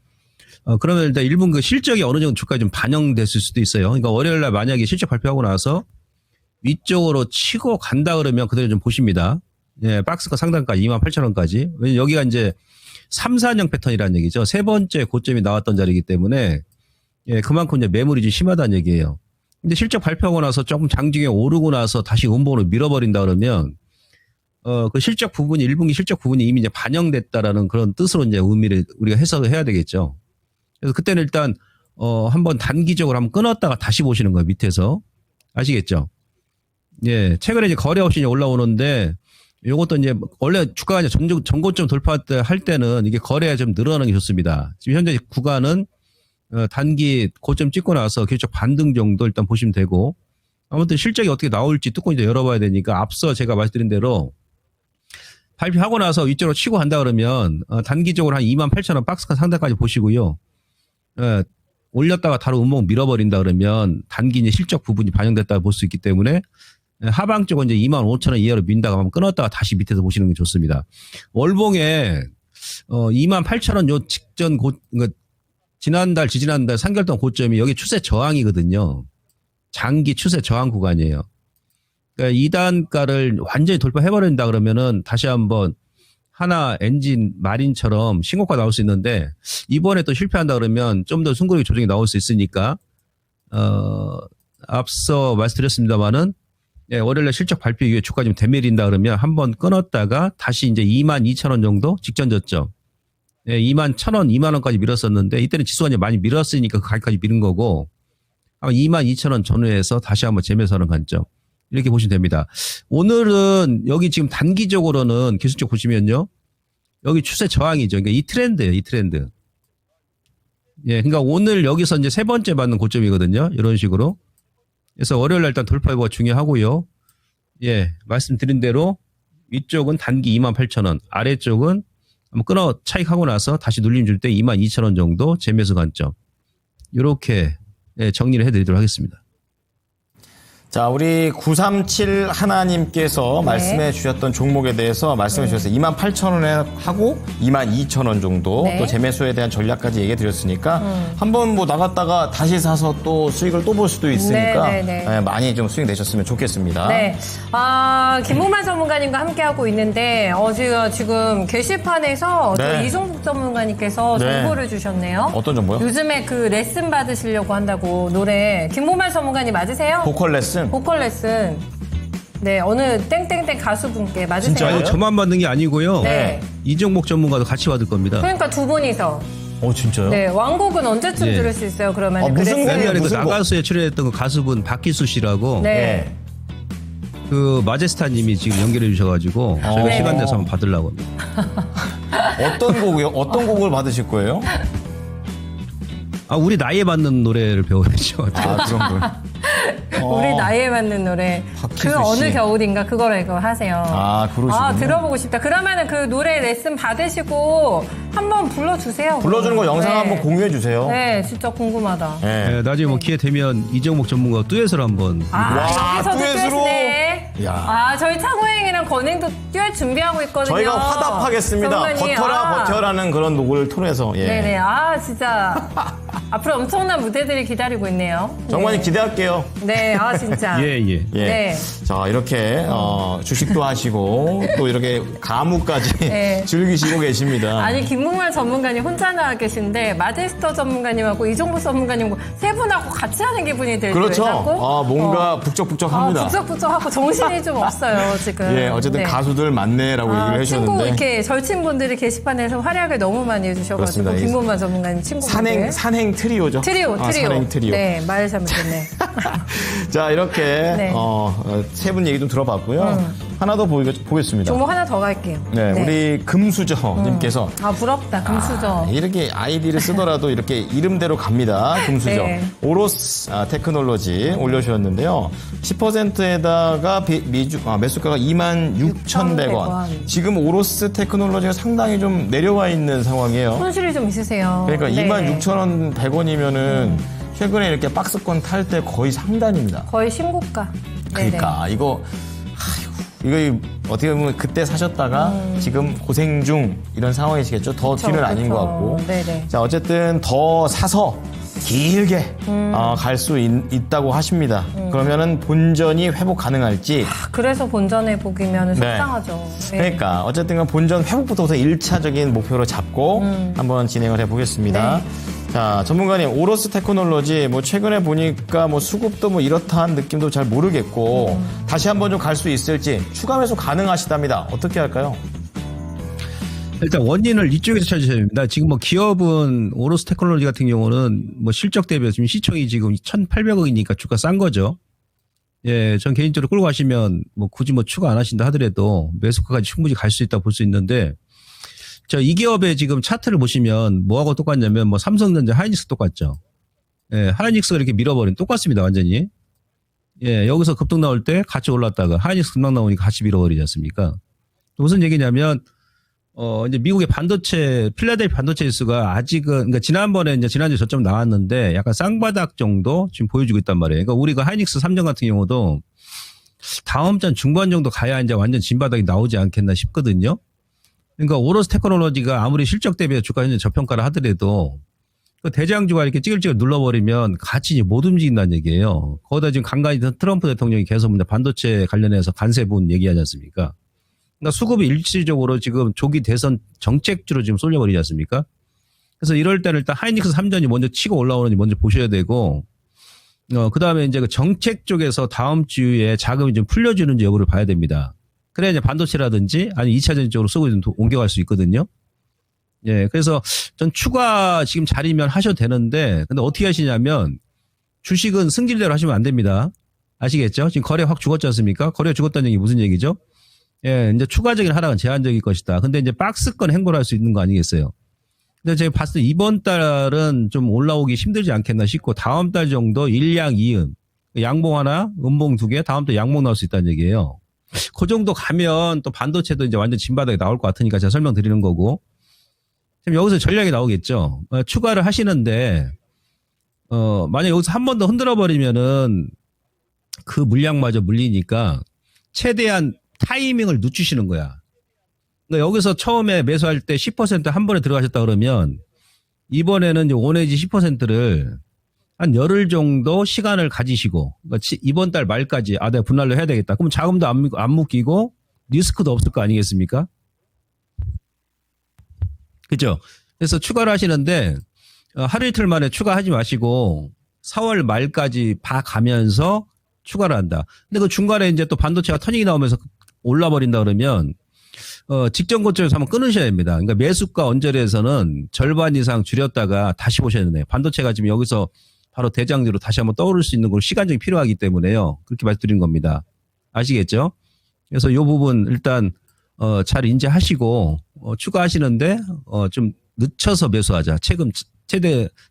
그러면 일단 1분기 실적이 어느 정도 주가에 좀 반영됐을 수도 있어요. 그러니까 월요일날 만약에 실적 발표하고 나서 위쪽으로 치고 간다 그러면 그대로 좀 보십니다. 예, 박스가 상단까지 28,000원까지. 왜냐면 여기가 이제 3, 4년 패턴이라는 얘기죠. 세 번째 고점이 나왔던 자리이기 때문에 예, 그만큼 이제 매물이 좀 심하다는 얘기예요. 근데 실적 발표하고 나서 조금 장중에 오르고 나서 다시 음봉으로 밀어버린다 그러면 그 실적 부분이 1분기 실적 부분이 이미 이제 반영됐다라는 그런 뜻으로 이제 의미를 우리가 해석을 해야 되겠죠. 그래서 그때는 일단 한번 단기적으로 한번 끊었다가 다시 보시는 거예요. 밑에서. 아시겠죠? 예. 최근에 이제 거래 없이 이제 올라오는데 요것도 이제 원래 주가가 이제 전고점 돌파할 때는 이게 거래가 좀 늘어나는 게 좋습니다. 지금 현재 구간은 단기 고점 찍고 나서 계속 반등 정도 일단 보시면 되고 아무튼 실적이 어떻게 나올지 뚜껑 이제 열어봐야 되니까 앞서 제가 말씀드린 대로 발표하고 나서 위쪽으로 치고 간다 그러면 단기적으로 한 28,000원 박스가 상단까지 보시고요. 올렸다가 바로 음봉 밀어버린다 그러면 단기 이제 실적 부분이 반영됐다고 볼 수 있기 때문에 하방 쪽은 이제 25,000원 이하로 민다가 하면 끊었다가 다시 밑에서 보시는 게 좋습니다. 월봉에 28,000원 요 직전 그러니까 지난달 3개월 동안 고점이 여기 추세 저항이거든요. 장기 추세 저항 구간이에요. 그러니까 2단가를 완전히 돌파해버린다 그러면은 다시 한번 하나 엔진 마린처럼 신고가 나올 수 있는데 이번에 또 실패한다 그러면 좀 더 숨고르기 조정이 나올 수 있으니까 앞서 말씀드렸습니다마는 월요일에 실적 발표 이후에 주가 좀 되밀린다 그러면 한번 끊었다가 다시 이제 22,000원 정도 직전 저점 21,000원, 2만원까지 밀었었는데 이때는 지수가 이제 많이 밀었으니까 그 가격까지 미는 거고 아마 22,000원 전후에서 다시 한번 재매수하는 관점 이렇게 보시면 됩니다. 오늘은 여기 지금 단기적으로는 기술적 보시면요. 여기 추세 저항이죠. 그러니까 이 트렌드예요. 이 트렌드. 예, 그러니까 오늘 여기서 이제 세 번째 받는 고점이거든요. 이런 식으로. 그래서 월요일 날 일단 돌파해보가 중요하고요. 예, 말씀드린 대로 위쪽은 단기 28,000원, 아래쪽은 한번 끊어 차익하고 나서 다시 눌림 줄 때 22,000원 정도 재매수 관점. 이렇게 정리를 해드리도록 하겠습니다. 자, 우리 937 하나님께서 말씀해 주셨던 종목에 대해서 말씀해 주셨어요. 28,000원에 하고 22,000원 정도 네. 또 재매수에 대한 전략까지 얘기해 드렸으니까 한번 뭐 나갔다가 다시 사서 또 수익을 또 볼 수도 있으니까 네. 많이 좀 수익 내셨으면 좋겠습니다. 네. 김홍만 전문가님과 함께하고 있는데, 제가 지금 게시판에서 네. 또 이종국 전문가님께서 네. 정보를 주셨네요. 어떤 정보요? 요즘에 그 레슨 받으시려고 한다고 노래, 김홍만 전문가님 맞으세요? 보컬 레슨. 보컬 레슨. 네, 어느 땡땡땡 가수분께 맞으세요? 진짜요? 아니, 저만 받는 게 아니고요. 네. 이정목 전문가도 같이 받을 겁니다. 그러니까 두 분이서. 진짜요? 네, 왕곡은 언제쯤 네. 들을 수 있어요? 그러면 무슨 그 레슨. 곡이에요? 옛날에 그 무슨 곡? 나가수에 출연했던 그 가수분 박기수 씨라고 네. 그 마제스타님이 지금 연결해 주셔가지고 저희가 네. 시간 내서 한번 받으려고 합니다. 어떤 곡이요? 어떤 곡을 받으실 거예요? 우리 나이에 맞는 노래를 배워야죠. 그런 걸. 우리 나이에 맞는 노래. 박희수 그 어느 씨. 겨울인가 그거를 이거 하세요. 그러시군요. 들어보고 싶다. 그러면은 그 노래 레슨 받으시고 한번 불러주세요. 불러주는 거 영상 네. 한번 공유해 주세요. 네, 진짜 궁금하다. 네. 네, 나중에 뭐 기회 되면 이정목 전문가 듀엣을 한번. 여기서도 듀엣으로? 듀엣이네. 야. 저희 창호행이랑 건행도 듀엣 준비하고 있거든요. 저희가 화답하겠습니다. 전문가님, 버텨라는 그런 곡을 통해서. 예. 네네. 진짜. 앞으로 엄청난 무대들이 기다리고 있네요. 정말 네. 기대할게요. 네, 진짜. 예. 예. 네. 자, 이렇게 주식도 하시고 또 이렇게 가무까지 네. 즐기시고 계십니다. 아니 김문만 전문가님 혼자 나와 계신데 마제스터 전문가님하고 이종국 전문가님 세 분하고 같이 하는 기분이 들고요. 그렇죠. 자꾸? 뭔가 북적북적합니다. 북적북적하고 정신이 좀 없어요 지금. 예, 어쨌든 네. 가수들 많네라고 얘기를 친구 해주셨는데. 이렇게 절친분들이 게시판에서 활약을 너무 많이 해주셔가지고 그렇습니다. 김문만 전문가님 친구분들. 산행 트리오죠. 트리오. 산행 트리오. 네, 말 잘못했네. 자, 이렇게 네. 세 분 얘기 좀 들어봤고요. 하나 더 보겠습니다. 종목 하나 더 갈게요. 네, 우리 금수저님께서 부럽다 금수저. 이렇게 아이디를 쓰더라도 이렇게 이름대로 갑니다. 금수저. 네. 오로스 테크놀로지 올려주셨는데요. 10%에다가 매수가가 26,100원. 지금 오로스 테크놀로지가 상당히 좀 내려와 있는 상황이에요. 손실이 좀 있으세요. 그러니까 네. 26,000원 100원이면은 최근에 이렇게 박스권 탈 때 거의 상단입니다. 거의 신고가. 그러니까 이거 어떻게 보면 그때 사셨다가 지금 고생 중 이런 상황이시겠죠. 더 뒤는 아닌 것 같고. 네네. 자, 어쨌든 더 사서 길게 갈 수 있다고 하십니다. 그러면은 본전이 회복 가능할지. 그래서 본전의 복이면 속상하죠. 네. 그러니까 어쨌든 본전 회복부터 우선 1차적인 목표로 잡고 한번 진행을 해보겠습니다. 네. 자, 전문가님, 오로스 테크놀로지, 최근에 보니까 수급도 이렇다는 느낌도 잘 모르겠고, 다시 한번 좀 갈 수 있을지, 추가 매수 가능하시답니다. 어떻게 할까요? 일단 원인을 이쪽에서 찾으셔야 됩니다. 지금 기업은 오로스 테크놀로지 같은 경우는 실적 대비해서 지금 시총이 지금 1,800억이니까 주가 싼 거죠. 예, 전 개인적으로 끌고 가시면 굳이 추가 안 하신다 하더라도 매수가까지 충분히 갈 수 있다 볼 수 있는데, 이 기업의 지금 차트를 보시면 뭐하고 똑같냐면 삼성전자, 하이닉스 똑같죠. 예, 하이닉스가 이렇게 밀어버리면 똑같습니다, 완전히. 예, 여기서 급등 나올 때 같이 올랐다가 하이닉스 급락 나오니까 같이 밀어버리지 않습니까? 무슨 얘기냐면, 이제 미국의 반도체, 필라델피아 반도체 지수가 아직은, 그러니까 지난번에 지난주에 저점 나왔는데 약간 쌍바닥 정도 지금 보여주고 있단 말이에요. 그러니까 우리가 하이닉스 3전 같은 경우도 다음 전 중반 정도 가야 이제 완전 진바닥이 나오지 않겠나 싶거든요. 그러니까 오로스 테크놀로지가 아무리 실적 대비 주가 현재 저평가를 하더라도 그 대장주가 이렇게 찌글찌글 눌러버리면 같이 이제 못 움직인다는 얘기예요. 거기다 지금 간간히 트럼프 대통령이 계속 반도체 관련해서 관세분 얘기하지 않습니까? 그러니까 수급이 일시적으로 지금 조기 대선 정책주로 지금 쏠려버리지 않습니까? 그래서 이럴 때는 일단 하이닉스 3전이 먼저 치고 올라오는지 먼저 보셔야 되고, 그 다음에 이제 그 정책 쪽에서 다음 주에 자금이 좀 풀려주는지 여부를 봐야 됩니다. 그래야 이제 반도체라든지 아니 2차전 쪽으로 쓰고 옮겨갈 수 있거든요. 예, 그래서 전 추가 지금 자리면 하셔도 되는데, 근데 어떻게 하시냐면 주식은 승질대로 하시면 안 됩니다. 아시겠죠? 지금 거래 확 죽었지 않습니까? 거래가 죽었다는 얘기 무슨 얘기죠? 예, 이제 추가적인 하락은 제한적일 것이다. 근데 이제 박스권 행보를 할 수 있는 거 아니겠어요? 근데 제가 봤을 때 이번 달은 좀 올라오기 힘들지 않겠나 싶고, 다음 달 정도 일양 이음, 양봉 하나, 음봉 두 개, 다음 달 양봉 나올 수 있다는 얘기예요. 그 정도 가면 또 반도체도 이제 완전 진바닥에 나올 것 같으니까 제가 설명드리는 거고, 지금 여기서 전략이 나오겠죠. 추가를 하시는데, 만약에 여기서 한 번 더 흔들어 버리면은 그 물량마저 물리니까 최대한 타이밍을 늦추시는 거야. 그러니까 여기서 처음에 매수할 때 10% 한 번에 들어가셨다 그러면 이번에는 이제 5 내지 10%를 한 열흘 정도 시간을 가지시고 그러니까 이번 달 말까지 내가 분할로 해야 되겠다. 그럼 자금도 안 묶이고 리스크도 없을 거 아니겠습니까? 그죠? 그래서 추가를 하시는데 하루 이틀 만에 추가하지 마시고 4월 말까지 봐가면서 추가를 한다. 근데 그 중간에 이제 또 반도체가 터닝이 나오면서 올라버린다 그러면 직전 고점에서 한번 끊으셔야 됩니다. 그러니까 매수가 언저리에서는 절반 이상 줄였다가 다시 보셔야 돼요. 반도체가 지금 여기서 바로 대장주로 다시 한번 떠오를 수 있는 걸 시간적이 필요하기 때문에요. 그렇게 말씀드린 겁니다. 아시겠죠? 그래서 이 부분 일단 잘 인지하시고 추가하시는데 좀 늦춰서 매수하자.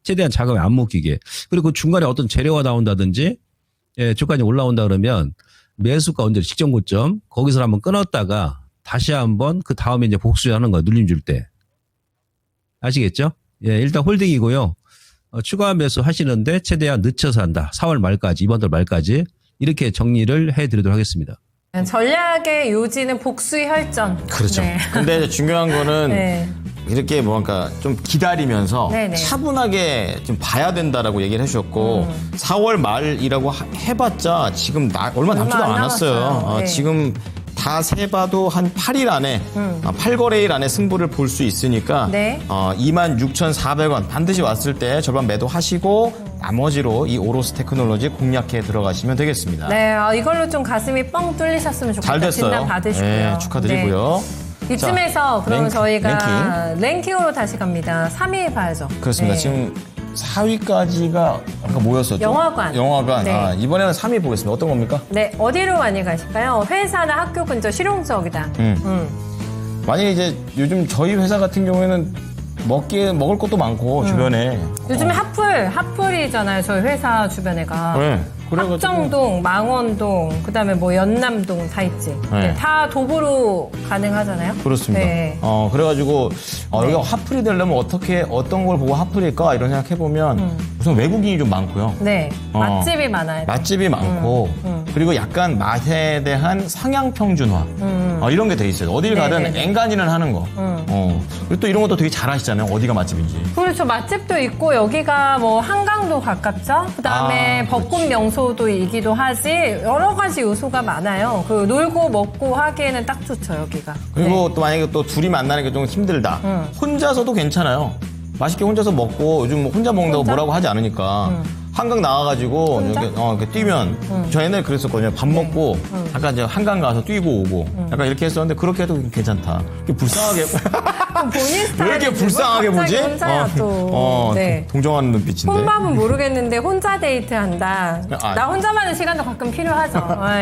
최대한 자금이 안 묶이게. 그리고 그 중간에 어떤 재료가 나온다든지 주가가 올라온다 그러면 매수가 언저리 직전 고점 거기서 한번 끊었다가 다시 한번 그 다음에 이제 복수하는 거예요. 눌림 줄 때. 아시겠죠? 예, 일단 홀딩이고요. 추가 매수 하시는데 최대한 늦춰서 한다. 4월 말까지, 이번 달 말까지 이렇게 정리를 해드리도록 하겠습니다. 전략의 요지는 복수의 혈전. 그렇죠. 네. 근데 중요한 거는 네. 이렇게 뭔가 좀 기다리면서 네네. 차분하게 좀 봐야 된다라고 얘기를 해주셨고 4월 말이라고 해봤자 지금 얼마 남지도 안 않았어요. 남았어요. 네. 지금 다 세봐도 한 8일 안에 8거래일 안에 승부를 볼 수 있으니까 네. 26,400원 반드시 왔을 때 절반 매도하시고 나머지로 이 오로스 테크놀로지 공략해 들어가시면 되겠습니다. 네, 이걸로 좀 가슴이 뻥 뚫리셨으면 좋겠다. 잘 됐어요. 진단 받으시고요. 네, 축하드리고요. 네. 이쯤에서 그러면 랭킹, 저희가 랭킹으로 다시 갑니다. 3위 봐야죠. 그렇습니다. 네. 지금 4위까지가 아까 뭐였었죠? 영화관. 영화관. 네. 이번에는 3위 보겠습니다. 어떤 겁니까? 네, 어디로 많이 가실까요? 회사나 학교 근처 실용적이다. 만약에 이제 요즘 저희 회사 같은 경우에는 먹을 것도 많고 주변에. 요즘에 핫플이잖아요. 저희 회사 주변에가. 네. 그래가지고 합정동, 망원동, 그다음에 뭐 연남동 다 있지. 네. 네, 다 도보로 가능하잖아요. 그렇습니다. 네. 그래가지고 여기가 핫플이 되려면 어떤 걸 보고 핫플일까 이런 생각해 보면 우선 외국인이 좀 많고요. 네, 맛집이 많아요. 맛집이 많고 그리고 약간 맛에 대한 상향 평준화 이런 게 돼 있어요. 어딜 가든 네네네. 앵간히는 하는 거. 그리고 또 이런 것도 되게 잘 아시잖아요. 어디가 맛집인지. 그렇죠. 맛집도 있고 여기가 뭐 한강도 가깝죠. 그다음에 벚꽃 명소도이기도 하지 여러 가지 요소가 많아요. 그 놀고 먹고 하기에는 딱 좋죠 여기가. 그리고 네. 또 만약에 또 둘이 만나는 게 좀 힘들다. 혼자서도 괜찮아요. 맛있게 혼자서 먹고 요즘 뭐 혼자 먹는다고 뭐라고 하지 않으니까 한강 나와가지고 이렇게 뛰면 저 옛날에 그랬었거든요. 밥 먹고 잠깐 이제 한강 가서 뛰고 오고 약간 이렇게 했었는데 그렇게 해도 괜찮다. 이렇게 불쌍하게 본인 왜 스타일이 이렇게 불쌍하게 보지? 혼자야 또. 네. 동정하는 눈빛인데. 혼밥은 모르겠는데 혼자 데이트한다. 아. 나 혼자만의 시간도 가끔 필요하죠.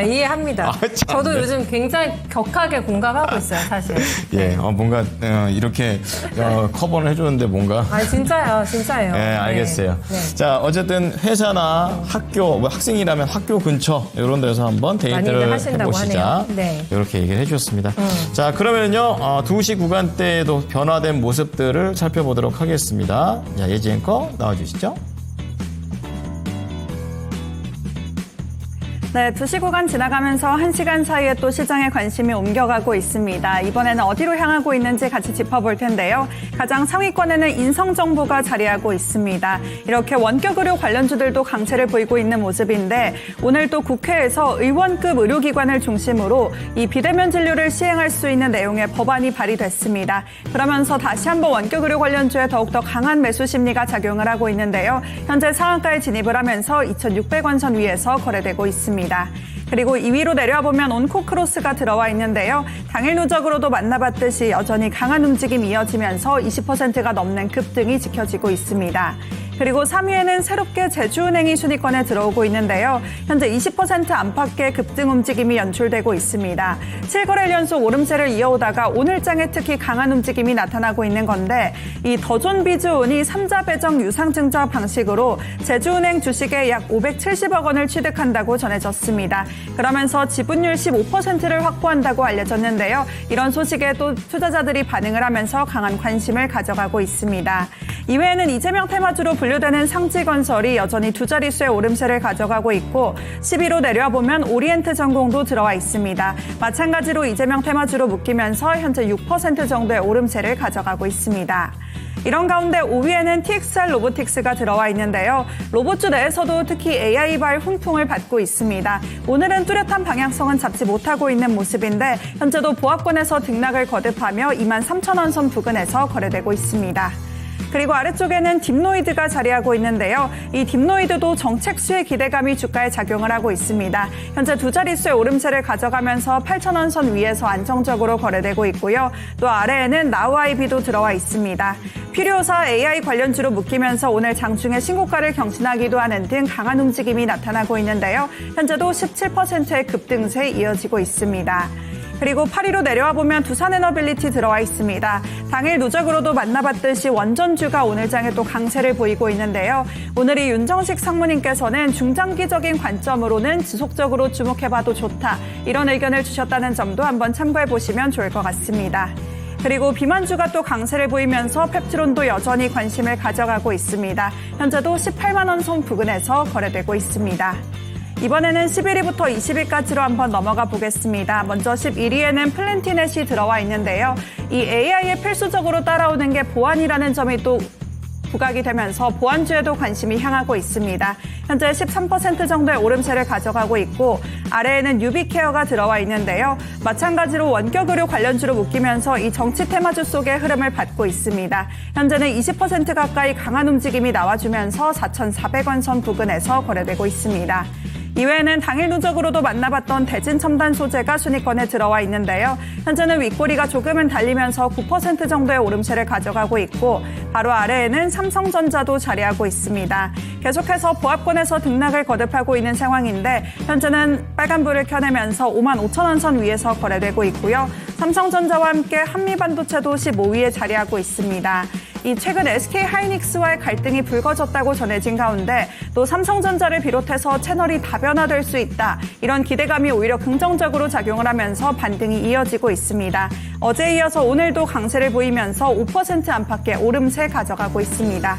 이해합니다. 참, 저도 네. 요즘 굉장히 격하게 공감하고 있어요, 사실. 예, 뭔가 이렇게 커버를 해주는데 뭔가. 진짜예요. 네, 알겠어요. 네. 자, 어쨌든 회사나 학교, 뭐 학생이라면 학교 근처 이런 데서 한번 많이들 데이트를 하신다고 해보시자. 하네요. 네. 이렇게 얘기를 해주셨습니다. 자, 그러면요 2시 구간대에도 변화된 모습들을 살펴보도록 하겠습니다. 자, 예지 앵커 나와주시죠. 네, 2시 구간 지나가면서 1시간 사이에 또 시장에 관심이 옮겨가고 있습니다. 이번에는 어디로 향하고 있는지 같이 짚어볼 텐데요. 가장 상위권에는 인성정보가 자리하고 있습니다. 이렇게 원격 의료 관련주들도 강세를 보이고 있는 모습인데 오늘 또 국회에서 의원급 의료기관을 중심으로 이 비대면 진료를 시행할 수 있는 내용의 법안이 발의됐습니다. 그러면서 다시 한번 원격 의료 관련주에 더욱더 강한 매수 심리가 작용을 하고 있는데요. 현재 상한가에 진입을 하면서 2,600원 선 위에서 거래되고 있습니다. 그리고 2위로 내려와 보면 온코크로스가 들어와 있는데요. 당일 누적으로도 만나봤듯이 여전히 강한 움직임이 이어지면서 20%가 넘는 급등이 지켜지고 있습니다. 그리고 3위에는 새롭게 제주은행이 순위권에 들어오고 있는데요. 현재 20% 안팎의 급등 움직임이 연출되고 있습니다. 7거래일 연속 오름세를 이어오다가 오늘장에 특히 강한 움직임이 나타나고 있는 건데 이 더존비즈운이 3자 배정 유상증자 방식으로 제주은행 주식에 약 570억 원을 취득한다고 전해졌습니다. 그러면서 지분율 15%를 확보한다고 알려졌는데요. 이런 소식에 또 투자자들이 반응을 하면서 강한 관심을 가져가고 있습니다. 이외에는 이재명 테마주로 분류되는 상지건설이 여전히 두 자릿수의 오름세를 가져가고 있고 10위로 내려와 보면 오리엔트 전공도 들어와 있습니다. 마찬가지로 이재명 테마주로 묶이면서 현재 6% 정도의 오름세를 가져가고 있습니다. 이런 가운데 5위에는 TXR 로보틱스가 들어와 있는데요. 로봇주 내에서도 특히 AI발 훈풍을 받고 있습니다. 오늘은 뚜렷한 방향성은 잡지 못하고 있는 모습인데 현재도 보합권에서 등락을 거듭하며 23,000원 선 부근에서 거래되고 있습니다. 그리고 아래쪽에는 딥노이드가 자리하고 있는데요. 이 딥노이드도 정책 수혜 기대감이 주가에 작용을 하고 있습니다. 현재 두 자릿수의 오름세를 가져가면서 8,000원 선 위에서 안정적으로 거래되고 있고요. 또 아래에는 나우아이비도 들어와 있습니다. 필요사 AI 관련주로 묶이면서 오늘 장중에 신고가를 경신하기도 하는 등 강한 움직임이 나타나고 있는데요. 현재도 17%의 급등세 이어지고 있습니다. 그리고 8위로 내려와 보면 두산에너빌리티 들어와 있습니다. 당일 누적으로도 만나봤듯이 원전주가 오늘 장에 또 강세를 보이고 있는데요. 오늘이 윤정식 상무님께서는 중장기적인 관점으로는 지속적으로 주목해봐도 좋다. 이런 의견을 주셨다는 점도 한번 참고해 보시면 좋을 것 같습니다. 그리고 비만주가 또 강세를 보이면서 펩트론도 여전히 관심을 가져가고 있습니다. 현재도 18만 원 선 부근에서 거래되고 있습니다. 이번에는 11위부터 20위까지로 한번 넘어가 보겠습니다. 먼저 11위에는 플랜티넷이 들어와 있는데요. 이 AI에 필수적으로 따라오는 게 보안이라는 점이 또 부각이 되면서 보안주에도 관심이 향하고 있습니다. 현재 13% 정도의 오름세를 가져가고 있고 아래에는 유비케어가 들어와 있는데요. 마찬가지로 원격의료 관련주로 묶이면서 이 정치 테마주 속의 흐름을 받고 있습니다. 현재는 20% 가까이 강한 움직임이 나와주면서 4,400원 선 부근에서 거래되고 있습니다. 이외에는 당일 누적으로도 만나봤던 대진 첨단 소재가 순위권에 들어와 있는데요. 현재는 윗꼬리가 조금은 달리면서 9% 정도의 오름세를 가져가고 있고 바로 아래에는 삼성전자도 자리하고 있습니다. 계속해서 보합권에서 등락을 거듭하고 있는 상황인데 현재는 빨간불을 켜내면서 55,000원 선 위에서 거래되고 있고요. 삼성전자와 함께 한미반도체도 15위에 자리하고 있습니다. 이 최근 SK 하이닉스와의 갈등이 불거졌다고 전해진 가운데 또 삼성전자를 비롯해서 채널이 다변화될 수 있다. 이런 기대감이 오히려 긍정적으로 작용을 하면서 반등이 이어지고 있습니다. 어제에 이어서 오늘도 강세를 보이면서 5% 안팎의 오름세 가져가고 있습니다.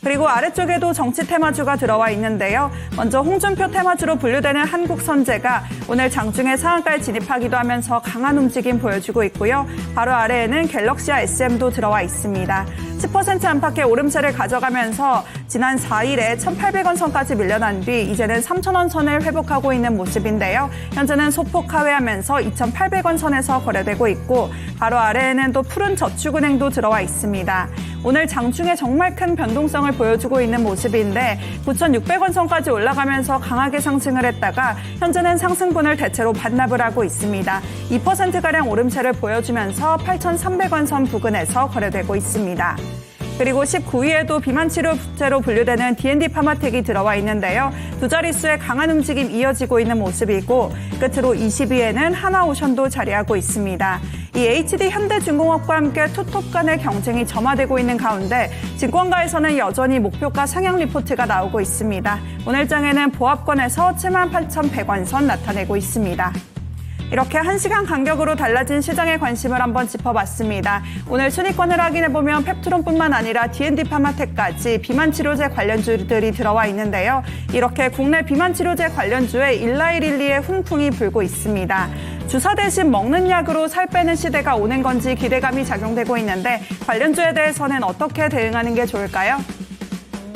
그리고 아래쪽에도 정치 테마주가 들어와 있는데요. 먼저 홍준표 테마주로 분류되는 한국선제가 오늘 장중에 상한가에 진입하기도 하면서 강한 움직임 보여주고 있고요. 바로 아래에는 갤럭시와 SM도 들어와 있습니다. 10% 안팎의 오름세를 가져가면서 지난 4일에 1,800원 선까지 밀려난 뒤 이제는 3,000원 선을 회복하고 있는 모습인데요. 현재는 소폭 하회하면서 2,800원 선에서 거래되고 있고 바로 아래에는 또 푸른 저축은행도 들어와 있습니다. 오늘 장중에 정말 큰 변동성을 보여주고 있는 모습인데 9,600원 선까지 올라가면서 강하게 상승을 했다가 현재는 상승분을 대체로 반납을 하고 있습니다. 2%가량 오름세를 보여주면서 8,300원 선 부근에서 거래되고 있습니다. 그리고 19위에도 비만치료제로 분류되는 D&D 파마텍이 들어와 있는데요. 두 자릿수의 강한 움직임 이어지고 있는 모습이고 끝으로 20위에는 하나오션도 자리하고 있습니다. 이 HD 현대중공업과 함께 투톱 간의 경쟁이 점화되고 있는 가운데 증권가에서는 여전히 목표가 상향 리포트가 나오고 있습니다. 오늘 장에는 보합권에서 78,100원 선 나타내고 있습니다. 이렇게 1시간 간격으로 달라진 시장의 관심을 한번 짚어봤습니다. 오늘 순위권을 확인해보면 펩트론뿐만 아니라 D&D 파마텍까지 비만치료제 관련주들이 들어와 있는데요. 이렇게 국내 비만치료제 관련주에 일라이릴리의 훈풍이 불고 있습니다. 주사 대신 먹는 약으로 살 빼는 시대가 오는 건지 기대감이 작용되고 있는데 관련주에 대해서는 어떻게 대응하는 게 좋을까요?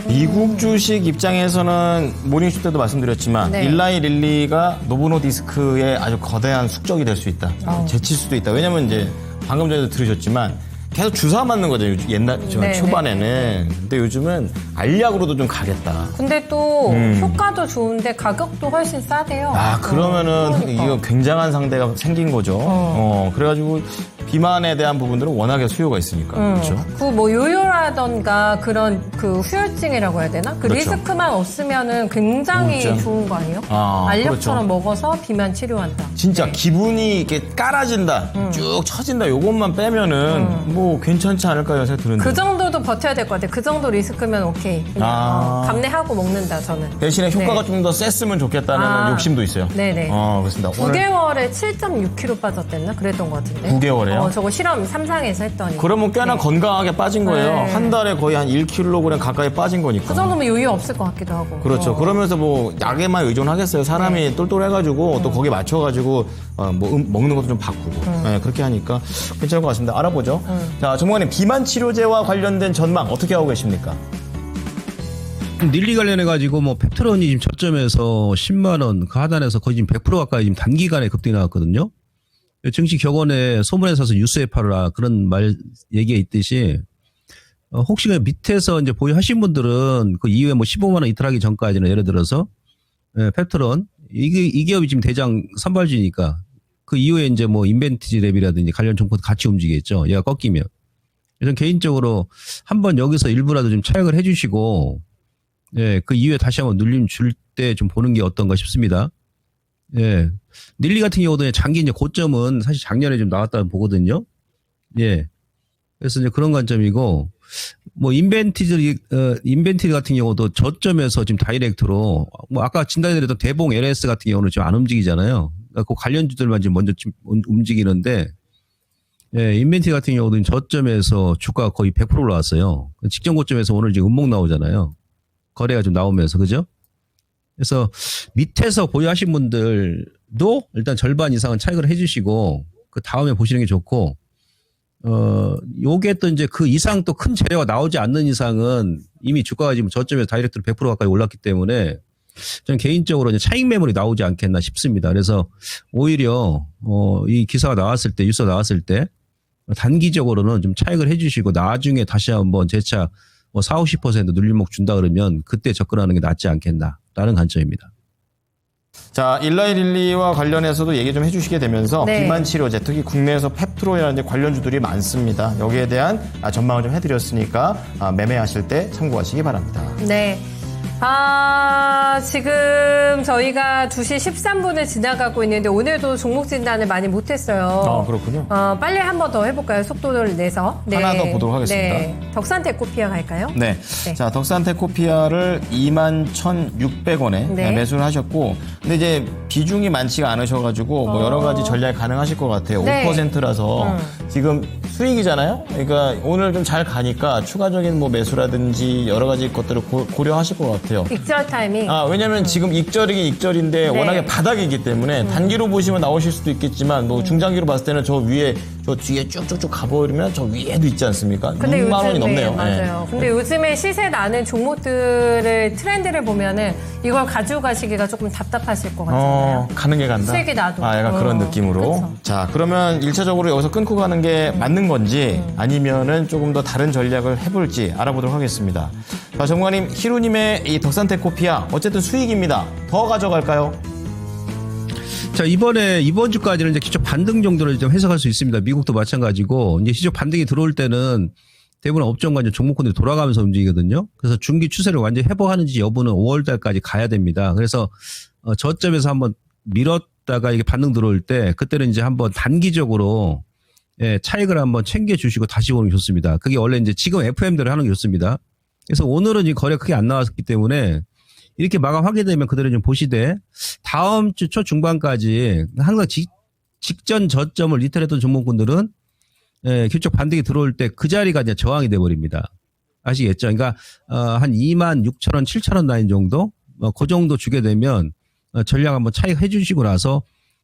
미국 주식 입장에서는 모닝쇼 때도 말씀드렸지만 네. 일라이 릴리가 노보노디스크의 아주 거대한 숙적이 될 수 있다. 제칠 수도 있다. 왜냐면 이제 방금 전에도 들으셨지만 계속 주사 맞는 거죠. 옛날 네, 초반에는. 근데 요즘은 알약으로도 좀 가겠다. 근데 또 효과도 좋은데 가격도 훨씬 싸대요. 아, 그러면은 그러니까. 이거 굉장한 상대가 생긴 거죠. 그래가지고 비만에 대한 부분들은 워낙에 수요가 있으니까. 그렇죠. 그 뭐 요요라던가 그런 그 후유증이라고 해야 되나? 그 그렇죠. 리스크만 없으면은 굉장히 진짜. 좋은 거 아니에요? 아, 알약처럼 그렇죠. 먹어서 비만 치료한다. 진짜 기분이 이렇게 깔아진다, 쭉 처진다, 요것만 빼면은 뭐 괜찮지 않을까요? 생각 드는데. 그 정도도 버텨야 될 것 같아요. 그 정도 리스크면 오케이. 그냥 감내하고 먹는다, 저는. 대신에 효과가 네. 좀 더 셌으면 좋겠다는 욕심도 있어요. 네네. 그렇습니다. 오늘 9개월에 7.6kg 빠졌댔나? 그랬던 것 같은데. 9개월에요? 거네요. 저거 실험 3상에서 했더니. 그러면 꽤나 네. 건강하게 빠진 거예요. 네. 한 달에 거의 한 1kg 가까이 빠진 거니까. 그 정도면 여유 없을 것 같기도 하고. 그렇죠. 그러면서 뭐 약에만 의존하겠어요. 사람이 네. 똘똘해가지고 또 거기에 맞춰가지고 뭐 먹는 것도 좀 바꾸고 네, 그렇게 하니까 괜찮을 것 같습니다. 알아보죠. 자, 전문가님 비만 치료제와 관련된 전망 어떻게 하고 계십니까? 닐리 관련해가지고 뭐 펩트론이 지금 저점에서 10만 원 그 하단에서 거의 지금 100% 가까이 지금 단기간에 급등이 나왔거든요. 증시 격언에 소문에 사서 뉴스에 팔아라 그런 말 얘기가 있듯이 혹시 그 밑에서 이제 보유하신 분들은 그 이후에 뭐 15만 원 이탈하기 전까지는 예를 들어서 펩트론 이 기업이 지금 대장 선발주니까 그 이후에 이제 뭐 인벤티지 랩이라든지 관련 종목도 같이 움직이겠죠. 얘가 꺾이면. 그래서 개인적으로 한번 여기서 일부라도 좀 차익을 해주시고 예, 그 이후에 다시 한번 눌림 줄 때 좀 보는 게 어떤가 싶습니다. 예. 닐리 같은 경우도 장기 이제 고점은 사실 작년에 좀 나왔다고 보거든요. 예. 그래서 이제 그런 관점이고, 뭐, 인벤티지 같은 경우도 저점에서 지금 다이렉트로, 뭐, 아까 진단해드렸던 대봉 LS 같은 경우는 지금 안 움직이잖아요. 그러니까 그 관련주들만 지금 먼저 지금 움직이는데, 예, 인벤티지 같은 경우도 저점에서 주가가 거의 100% 올라왔어요. 직전 고점에서 오늘 지금 음목 나오잖아요. 거래가 좀 나오면서, 그죠? 그래서 밑에서 보유하신 분들도 일단 절반 이상은 차익을 해주시고 그 다음에 보시는 게 좋고 요게 또 이제 그 이상 또 큰 재료가 나오지 않는 이상은 이미 주가가 지금 저점에서 다이렉트로 100% 가까이 올랐기 때문에 저는 개인적으로 이제 차익 매물이 나오지 않겠나 싶습니다. 그래서 오히려 이 기사가 나왔을 때 뉴스가 나왔을 때 단기적으로는 좀 차익을 해주시고 나중에 다시 한번 재차 뭐 40, 50% 눌림목 준다 그러면 그때 접근하는 게 낫지 않겠나라는 관점입니다. 자, 일라이릴리와 관련해서도 얘기 좀 해주시게 되면서 네. 비만 치료제, 특히 국내에서 펩트론이라는 관련주들이 많습니다. 여기에 대한 전망을 좀 해드렸으니까 매매하실 때 참고하시기 바랍니다. 네. 지금 저희가 2시 13분을 지나가고 있는데 오늘도 종목 진단을 많이 못했어요. 그렇군요. 빨리 한 번 더 해볼까요? 속도를 내서. 하나 더 보도록 하겠습니다. 네. 덕산테코피아 갈까요? 네. 네. 자, 덕산테코피아를 21,600원에 네. 매수를 하셨고, 근데 이제 비중이 많지가 않으셔가지고 뭐 여러 가지 전략이 가능하실 것 같아요. 네. 5%라서 지금 수익이잖아요. 그러니까 오늘 좀 잘 가니까 추가적인 뭐 매수라든지 여러 가지 것들을 고려하실 것 같아요. 익절 타이밍. 왜냐면 지금 익절이긴 익절인데 네. 워낙에 바닥이기 때문에 단기로 보시면 나오실 수도 있겠지만 뭐 중장기로 봤을 때는 저 위에 저 뒤에 쭉쭉쭉 가버리면 저 위에도 있지 않습니까? 근데 6만 원이 넘네요. 맞아요. 네. 근데 요즘에 시세 나는 종목들의 트렌드를 보면은 이걸 가지고 가시기가 조금 답답하실 것 같잖아요. 가는 게 간다? 수익이 나도. 약간 그런 느낌으로. 그쵸. 자, 그러면 1차적으로 여기서 끊고 가는 게 맞는 건지 아니면은 조금 더 다른 전략을 해볼지 알아보도록 하겠습니다. 자, 전문가님, 히루님의 이 덕산테코피아 어쨌든 수익입니다. 더 가져갈까요? 자, 이번 주까지는 이제 기초 반등 정도를 좀 해석할 수 있습니다. 미국도 마찬가지고, 이제 시적 반등이 들어올 때는 대부분 업종과 이제 종목군들이 돌아가면서 움직이거든요. 그래서 중기 추세를 완전히 회복하는지 여부는 5월 달까지 가야 됩니다. 그래서, 저점에서 한번 밀었다가 이게 반등 들어올 때, 그때는 이제 한번 단기적으로, 예, 차익을 한번 챙겨주시고 다시 오는 게 좋습니다. 그게 원래 이제 지금 FM대로 하는 게 좋습니다. 그래서 오늘은 이 거래 크게 안 나왔기 때문에, 이렇게 마감하게 되면 그대로 좀 보시되 다음 주 초중반까지 항상 직전 저점을 리틀했던 종목군들은 규칙 반등이 들어올 때 그 자리가 이제 저항이 돼버립니다. 아시겠죠? 그러니까 한 26,000원, 7,000원 라인 정도 그 정도 주게 되면 전략 한번 차익 해주시고 나서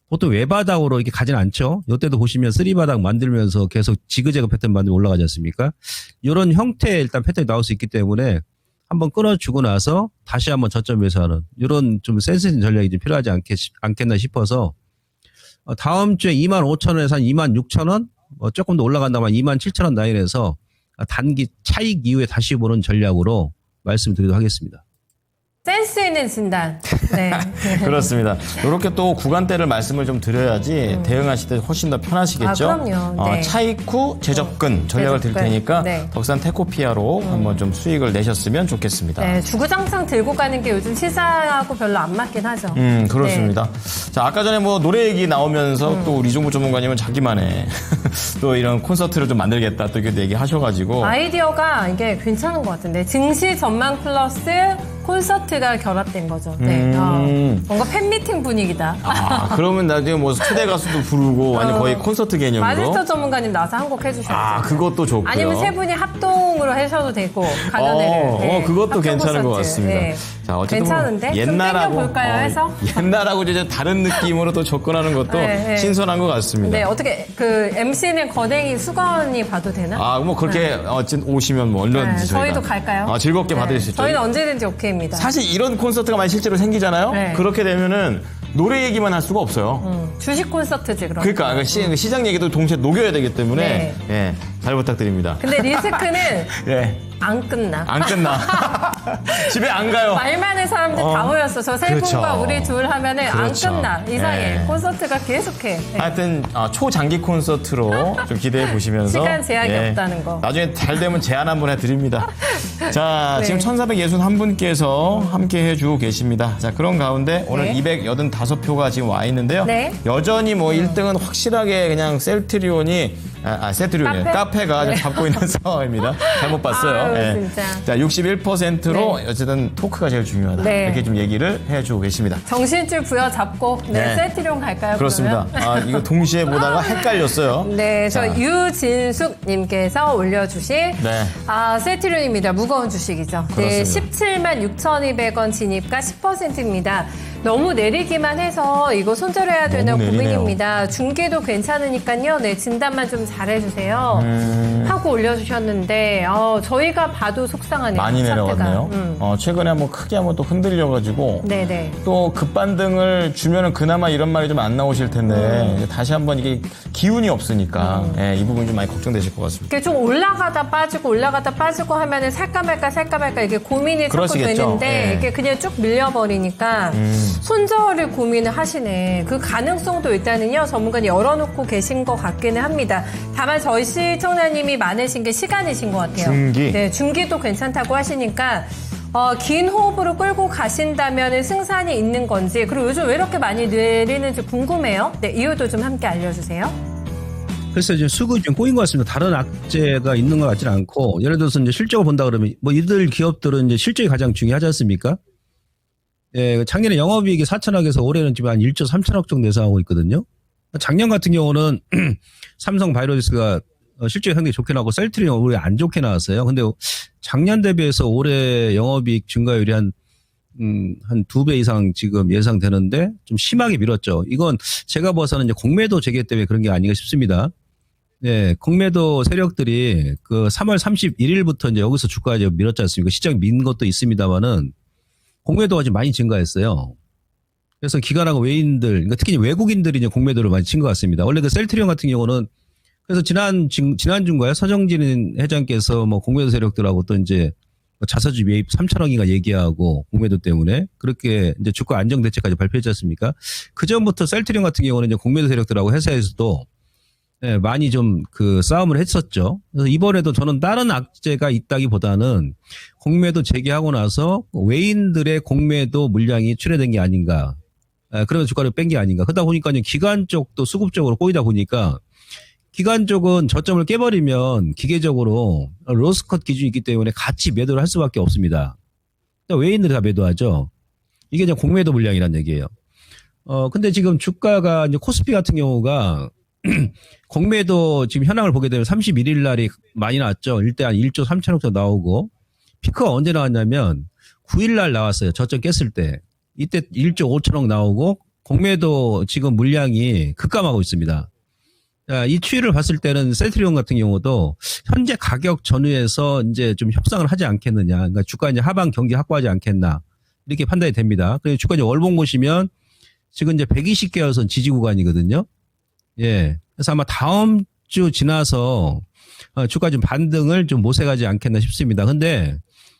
보통 외바닥으로 이렇게 가진 않죠. 이때도 보시면 3바닥 만들면서 계속 지그재그 패턴 만들면 올라가지 않습니까? 이런 형태의 일단 패턴이 나올 수 있기 때문에 한번 끊어주고 나서 다시 한번 저점에서 하는 이런 좀 센스 있는 전략이 좀 필요하지 않겠나 싶어서 다음 주에 25,000원에서 한 26,000원 조금 더 올라간다면 27,000원 라인에서 단기 차익 이후에 다시 보는 전략으로 말씀드리도록 하겠습니다. 센스 있는 진단. 네. 그렇습니다. 이렇게 또 구간대를 말씀을 좀 드려야지 대응하실 때 훨씬 더 편하시겠죠? 그럼요. 네. 차익 후 재접근 전략을 드릴 재접근. 테니까 네. 덕산테코피아로 한번 좀 수익을 내셨으면 좋겠습니다. 네, 주구장창 들고 가는 게 요즘 시장하고 별로 안 맞긴 하죠. 그렇습니다. 자, 아까 전에 뭐 노래 얘기 나오면서 또 우리 정부 전문가님은 자기만의 또 이런 콘서트를 좀 만들겠다 또 이렇게 얘기하셔가지고 아이디어가 이게 괜찮은 것 같은데 증시 전망 플러스 콘서트가 결합된 거죠. 네. 뭔가 팬미팅 분위기다. 그러면 나중에 뭐 초대 가수도 부르고 완전 거의 콘서트 개념으로. 마지스터 전문가님 나와서 한 곡 해주셔야죠. 그것도 좋고요. 아니면 세 분이 합동으로 하셔도 되고 가전을. 그것도 괜찮은 것 같습니다. 네. 자, 어쨌든 괜찮은데? 뭐 옛날하고 좀 땡겨볼까요 해서? 옛날하고 이제 다른 느낌으로 또 접근하는 것도 네. 신선한 것 같습니다. 네, 어떻게 그 MC는 거댕이 수건이 봐도 되나? 뭐 그렇게 오시면 뭐 얼마든지 저희도 갈까요? 즐겁게 받을 수 있죠. 저희는 언제든지 오케이입니다. 사실 이런 콘서트가 많이 실제로 생기잖아요. 네. 그렇게 되면은 노래 얘기만 할 수가 없어요. 주식 콘서트지 그럼. 그러니까 시장 얘기도 동시에 녹여야 되기 때문에 네. 잘 부탁드립니다. 근데 리스크는 예. 안 끝나. 안 끝나. 집에 안 가요. 말 많은 사람들 다 모였어. 저 세 그렇죠. 분과 우리 둘 하면은 그렇죠. 안 끝나. 이상해. 네. 콘서트가 계속해. 네. 하여튼 초장기 콘서트로 좀 기대해 보시면서 시간 제약이 없다는 거. 나중에 잘 되면 제안 한번 해드립니다. 자, 네. 지금 1461분께서 함께 해주고 계십니다. 자, 그런 가운데 오늘 네. 285표가 지금 와 있는데요. 네. 여전히 뭐 1등은 확실하게 그냥 셀트리온이 셀트리온이에요. 카페가 좀 잡고 있는 상황입니다. 잘못 봤어요. 아유, 진짜. 자, 61%로 네. 어쨌든 토크가 제일 중요하다. 네. 이렇게 좀 얘기를 해주고 계십니다. 정신줄 부여잡고 네. 셀트리온 갈까요? 그렇습니다. 그러면? 이거 동시에 보다가 헷갈렸어요. 네, 저 자. 유진숙님께서 올려주신 네. 셀트리온입니다. 무거운 주식이죠. 네, 그렇습니다. 176,200원 진입가 10%입니다. 너무 내리기만 해서 이거 손절해야 되는 너무 내리네요. 고민입니다. 중계도 괜찮으니까요. 네, 진단만 좀 잘해주세요. 하고 올려주셨는데 저희가 봐도 속상하네요. 많이 차트가. 내려갔네요. 최근에 한번 크게 한번 또 흔들려가지고 네네. 또 급반등을 주면은 그나마 이런 말이 좀 안 나오실 텐데 이제 다시 한번 이게 기운이 없으니까 이 부분이 좀 많이 걱정되실 것 같습니다. 이게 좀 올라가다 빠지고 하면은 살까 말까 이게 고민이 자꾸 그러시겠죠. 되는데 예. 이게 그냥 쭉 밀려버리니까 손절을 고민을 하시네. 그 가능성도 일단은요 전문가님 열어놓고 계신 것 같기는 합니다. 다만 저희 시청자님이 많으신 게 시간이신 것 같아요. 중기. 네, 중기도 괜찮다고 하시니까 긴 호흡으로 끌고 가신다면 승산이 있는 건지 그리고 요즘 왜 이렇게 많이 내리는지 궁금해요. 네, 이유도 좀 함께 알려주세요. 그래서 지금 수급이 좀 꼬인 것 같습니다. 다른 악재가 있는 것 같지는 않고, 예를 들어서 이제 실적을 본다 그러면, 뭐 이들 기업들은 이제 실적이 가장 중요하지 않습니까? 예, 작년에 영업이익이 4천억에서 올해는 지금 한 1조 3천억 정도 예상하고 있거든요. 작년 같은 경우는 삼성 바이오로직스가 실적이 상당히 좋게 나오고 셀트리온 올해 안 좋게 나왔어요. 근데 작년 대비해서 올해 영업이익 증가율이 한 2배 이상 지금 예상되는데 좀 심하게 밀었죠. 이건 제가 봐서는 이제 공매도 재개 때문에 그런 게 아닌가 싶습니다. 네, 공매도 세력들이 그 3월 31일부터 이제 여기서 주가가 이제 밀었지 않습니까? 시장 민 것도 있습니다만은 공매도가 좀 많이 증가했어요. 그래서 기관하고 외인들, 그러니까 특히 외국인들이 이제 공매도를 많이 친 것 같습니다. 원래 그 셀트리온 같은 경우는 그래서 지난주인가요? 서정진 회장께서 뭐 공매도 세력들하고 또 이제 자사주 매입 3천억인가 얘기하고 공매도 때문에 그렇게 이제 주가 안정 대책까지 발표했지 않습니까? 그 전부터 셀트리온 같은 경우는 이제 공매도 세력들하고 회사에서도 많이 좀 그 싸움을 했었죠. 그래서 이번에도 저는 다른 악재가 있다기보다는 공매도 재개하고 나서 외인들의 공매도 물량이 출회된 게 아닌가. 그러면 주가를 뺀 게 아닌가. 그러다 보니까 기관 쪽도 수급적으로 꼬이다 보니까 기관 쪽은 저점을 깨버리면 기계적으로 로스컷 기준이 있기 때문에 같이 매도를 할 수밖에 없습니다. 외인들이 다 매도하죠. 이게 이제 공매도 물량이란 얘기예요. 근데 지금 주가가 이제 코스피 같은 경우가 공매도 지금 현황을 보게 되면 31일 날이 많이 나왔죠. 일대 한 1조 3천억 정도 나오고 피크가 언제 나왔냐면 9일 날 나왔어요. 저점 깼을 때. 이때 1조 5천억 나오고 공매도 지금 물량이 급감하고 있습니다. 이 추이를 봤을 때는 셀트리온 같은 경우도 현재 가격 전후에서 이제 좀 협상을 하지 않겠느냐. 그러니까 주가 이제 하방 경기 확보하지 않겠나. 이렇게 판단이 됩니다. 그리고 주가 이제 월봉 보시면 지금 이제 120개월선 지지 구간이거든요. 예. 그래서 아마 다음 주 지나서 주가 좀 반등을 좀 모색하지 않겠나 싶습니다. 근데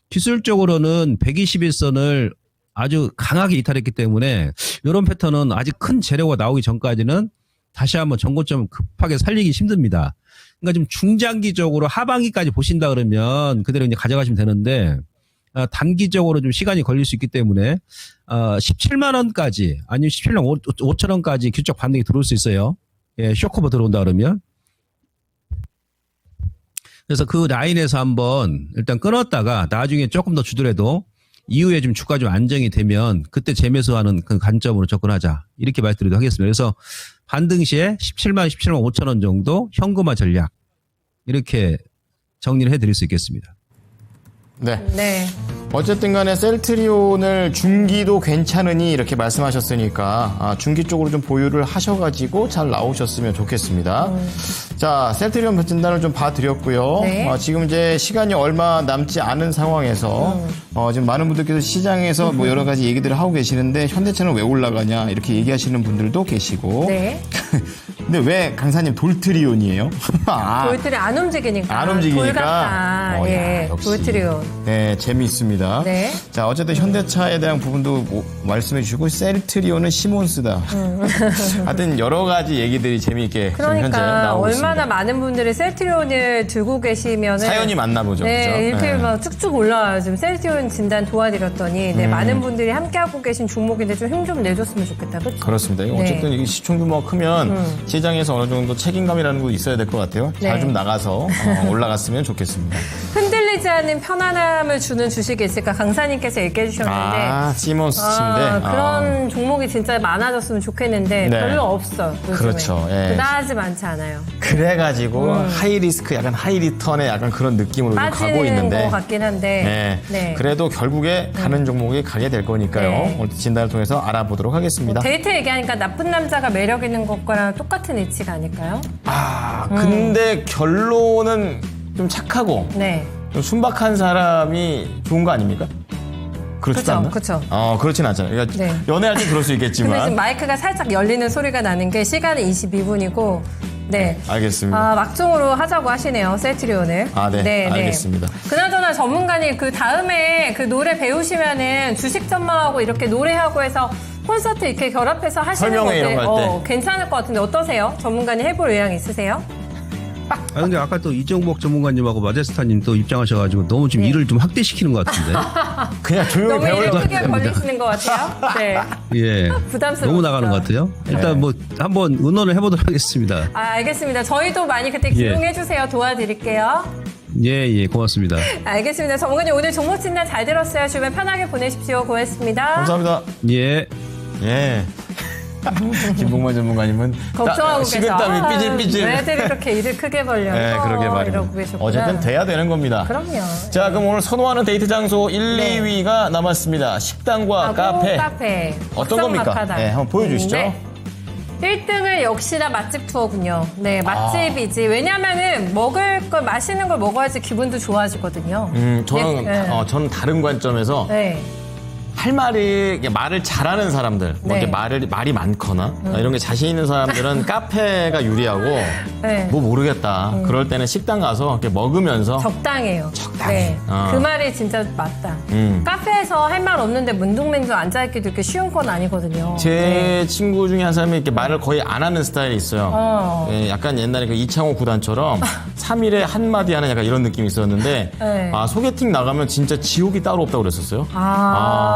기술적으로는 121선을 아주 강하게 이탈했기 때문에 이런 패턴은 아직 큰 재료가 나오기 전까지는 다시 한번 전고점 급하게 살리기 힘듭니다. 그러니까 좀 중장기적으로 하반기까지 보신다 그러면 그대로 이제 가져가시면 되는데 단기적으로 좀 시간이 걸릴 수 있기 때문에 17만 원까지 아니면 17만 5천 원까지 규적 반등이 들어올 수 있어요. 예, 쇼커버 들어온다 그러면. 그래서 그 라인에서 한번 일단 끊었다가 나중에 조금 더 주더라도 이후에 좀 주가 좀 안정이 되면 그때 재매수하는 그 관점으로 접근하자. 이렇게 말씀드리도록 하겠습니다. 그래서 반등 시에 17만 5천 원 정도 현금화 전략. 이렇게 정리를 해드릴 수 있겠습니다. 네. 네. 어쨌든 간에 셀트리온을 중기도 괜찮으니 이렇게 말씀하셨으니까 중기 쪽으로 좀 보유를 하셔가지고 잘 나오셨으면 좋겠습니다. 자, 셀트리온 진단을 좀 봐드렸고요. 네. 지금 이제 시간이 얼마 남지 않은 상황에서 지금 많은 분들께서 시장에서 뭐 여러 가지 얘기들을 하고 계시는데 현대차는 왜 올라가냐 이렇게 얘기하시는 분들도 계시고. 네. 근데 왜 강사님 돌트리온이에요? 돌트리 안 움직이니까. 안 움직이니까. 돌 같다. 야, 예. 역시. 돌트리온. 네, 재미있습니다. 네. 자, 어쨌든 현대차에 대한 부분도 말씀해 주시고 셀트리온은 시몬스다. 하여튼 여러 가지 얘기들이 재미있게 지금 현재 그러니까 나오고 있습니다. 얼마나 많은 분들이 셀트리온을 들고 계시면 사연이 많나 보죠. 네, 그죠? 이렇게 네. 막 쭉쭉 올라와요. 지금 셀트리온 진단 도와드렸더니 네, 많은 분들이 함께하고 계신 종목인데 좀 힘 좀 내줬으면 좋겠다. 그렇죠? 그렇습니다. 이거 네. 어쨌든 이게 시총 규모가 크면 시장에서 어느 정도 책임감이라는 거 있어야 될 것 같아요. 잘 네. 좀 나가서 올라갔으면 좋겠습니다. 흔들리지 않는 편안함을 주는 주식이 있을까 강사님께서 얘기해 주셨는데 시몬스인데. 그런 종목이 진짜 많아졌으면 좋겠는데 네. 별로 없어. 요즘에. 그렇죠. 예. 그다지 많지 않아요. 그래가지고 하이 리스크, 약간 하이 리턴의 약간 그런 느낌으로 좀 가고 빠지는 있는데. 것 같긴 한데. 네. 그래도 결국에 가는 종목이 가게 될 거니까요. 네. 오늘 진단을 통해서 알아보도록 하겠습니다. 데이트 얘기하니까 나쁜 남자가 매력 있는 것과랑 똑같은 이치가 아닐까요? 근데 결론은 좀 착하고 네. 좀 순박한 사람이 좋은 거 아닙니까? 그렇지도 그쵸, 않나? 그쵸. 그렇진 않잖아요. 그러니까 네. 연애할 때 그럴 수 근데 지금 있겠지만. 마이크가 살짝 열리는 소리가 나는 게 시간은 22분이고 네. 알겠습니다. 막종으로 하자고 하시네요. 셀트리온을. 네. 알겠습니다. 그나저나 전문가님 그 다음에 그 노래 배우시면은 주식 전망하고 이렇게 노래하고 해서 콘서트 이렇게 결합해서 하시는 설명회 이런 거 할 때. 괜찮을 것 같은데 어떠세요? 전문가님 해볼 의향 있으세요? 근데 아까 또 이정복 전문가님하고 마제스타님 또 입장하셔가지고 너무 좀 일을 좀 확대시키는 것 같은데. 그냥 조용히 너무 일을 배우려고. 크게 벌리시는 것 같아요. 네. 예. 부담스러워. 너무 나가는 것 같아요. 일단 뭐 한번 의논을 해보도록 하겠습니다. 알겠습니다. 저희도 많이 그때 기용해주세요. 도와드릴게요. 예, 고맙습니다. 알겠습니다. 전문가님 오늘 종목 진단 잘 들었어요. 주변 편하게 보내십시오. 고맙습니다. 감사합니다. 예. 김봉만 전문가님은 걱정하고 계셔. 식은땀이 삐질삐질. 왜들 이렇게 일을 크게 벌려? 네, 그러게 말이에요. 이러고 계셨구나. 어쨌든 돼야 되는 겁니다. 그럼요. 자, 그럼 오늘 선호하는 데이트 장소 1, 네. 2위가 남았습니다. 식당과 카페. 어떤 겁니까? 막상막하다. 네, 한번 보여주시죠. 네. 1등은 역시나 맛집 투어군요. 네, 맛집이지. 왜냐면은 먹을 걸, 맛있는 걸 먹어야지 기분도 좋아지거든요. 저는, 네. 저는 다른 관점에서 네. 할 말이, 말을 잘하는 사람들, 뭐 네. 이렇게 말이 많거나 이런 게 자신 있는 사람들은 카페가 유리하고 네. 뭐 모르겠다. 그럴 때는 식당 가서 이렇게 먹으면서 적당해요. 적당히. 네. 어. 그 말이 진짜 맞다. 카페에서 할 말 없는데 문둥맹둥 앉아있기도 이렇게 쉬운 건 아니거든요. 제 친구 중에 한 사람이 이렇게 말을 거의 안 하는 스타일이 있어요. 예, 약간 옛날에 그 이창호 구단처럼 3일에 한마디 하는 약간 이런 느낌이 있었는데 네. 소개팅 나가면 진짜 지옥이 따로 없다고 그랬었어요.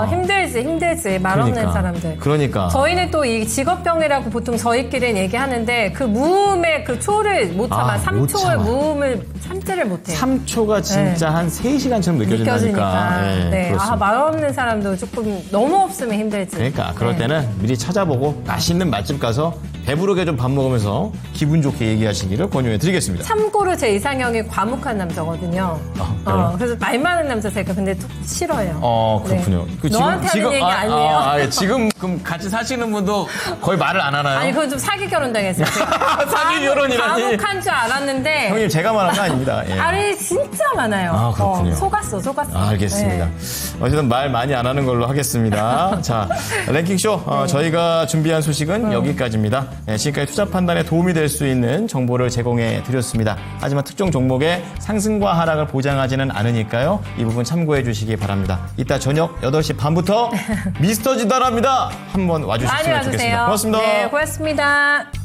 힘들지. 말 없는 사람들. 그러니까. 저희는 또 이 직업병이라고 보통 저희끼리는 얘기하는데 그 무음의 그 초를 못 참아. 못 3초의 참아. 무음을 참지를 못해. 3초가 진짜 한 3시간처럼 느껴진다니까. 느껴지니까. 예, 네. 그렇습니다. 말 없는 사람도 조금 너무 없으면 힘들지. 그러니까 그럴 네. 때는 미리 찾아보고 맛있는 맛집 가서 배부르게 좀 밥 먹으면서 기분 좋게 얘기하시기를 권유해 드리겠습니다. 참고로 제 이상형이 과묵한 남자거든요. 그래요? 그래서 말 많은 남자 제가 근데 싫어요. 그렇군요. 네. 너한테 하는 얘기 아니에요. 예, 지금 그럼 같이 사시는 분도 거의 말을 안 하나요? 아니 그건 좀 사기 결혼 당했어요. 사기 결혼이라니. 과묵한 줄 알았는데. 형님 제가 말한 거 아닙니다. 예. 말이 진짜 많아요. 그렇군요. 속았어. 알겠습니다. 네. 어쨌든 말 많이 안 하는 걸로 하겠습니다. 자, 랭킹쇼 저희가 준비한 소식은 여기까지입니다. 지금까지 투자 판단에 도움이 될 수 있는 정보를 제공해 드렸습니다. 하지만 특정 종목의 상승과 하락을 보장하지는 않으니까요. 이 부분 참고해 주시기 바랍니다. 이따 저녁 8시 반부터 미스터 지단합니다. 한번 많이 와주셨으면 와주세요. 좋겠습니다. 고맙습니다. 네, 고맙습니다.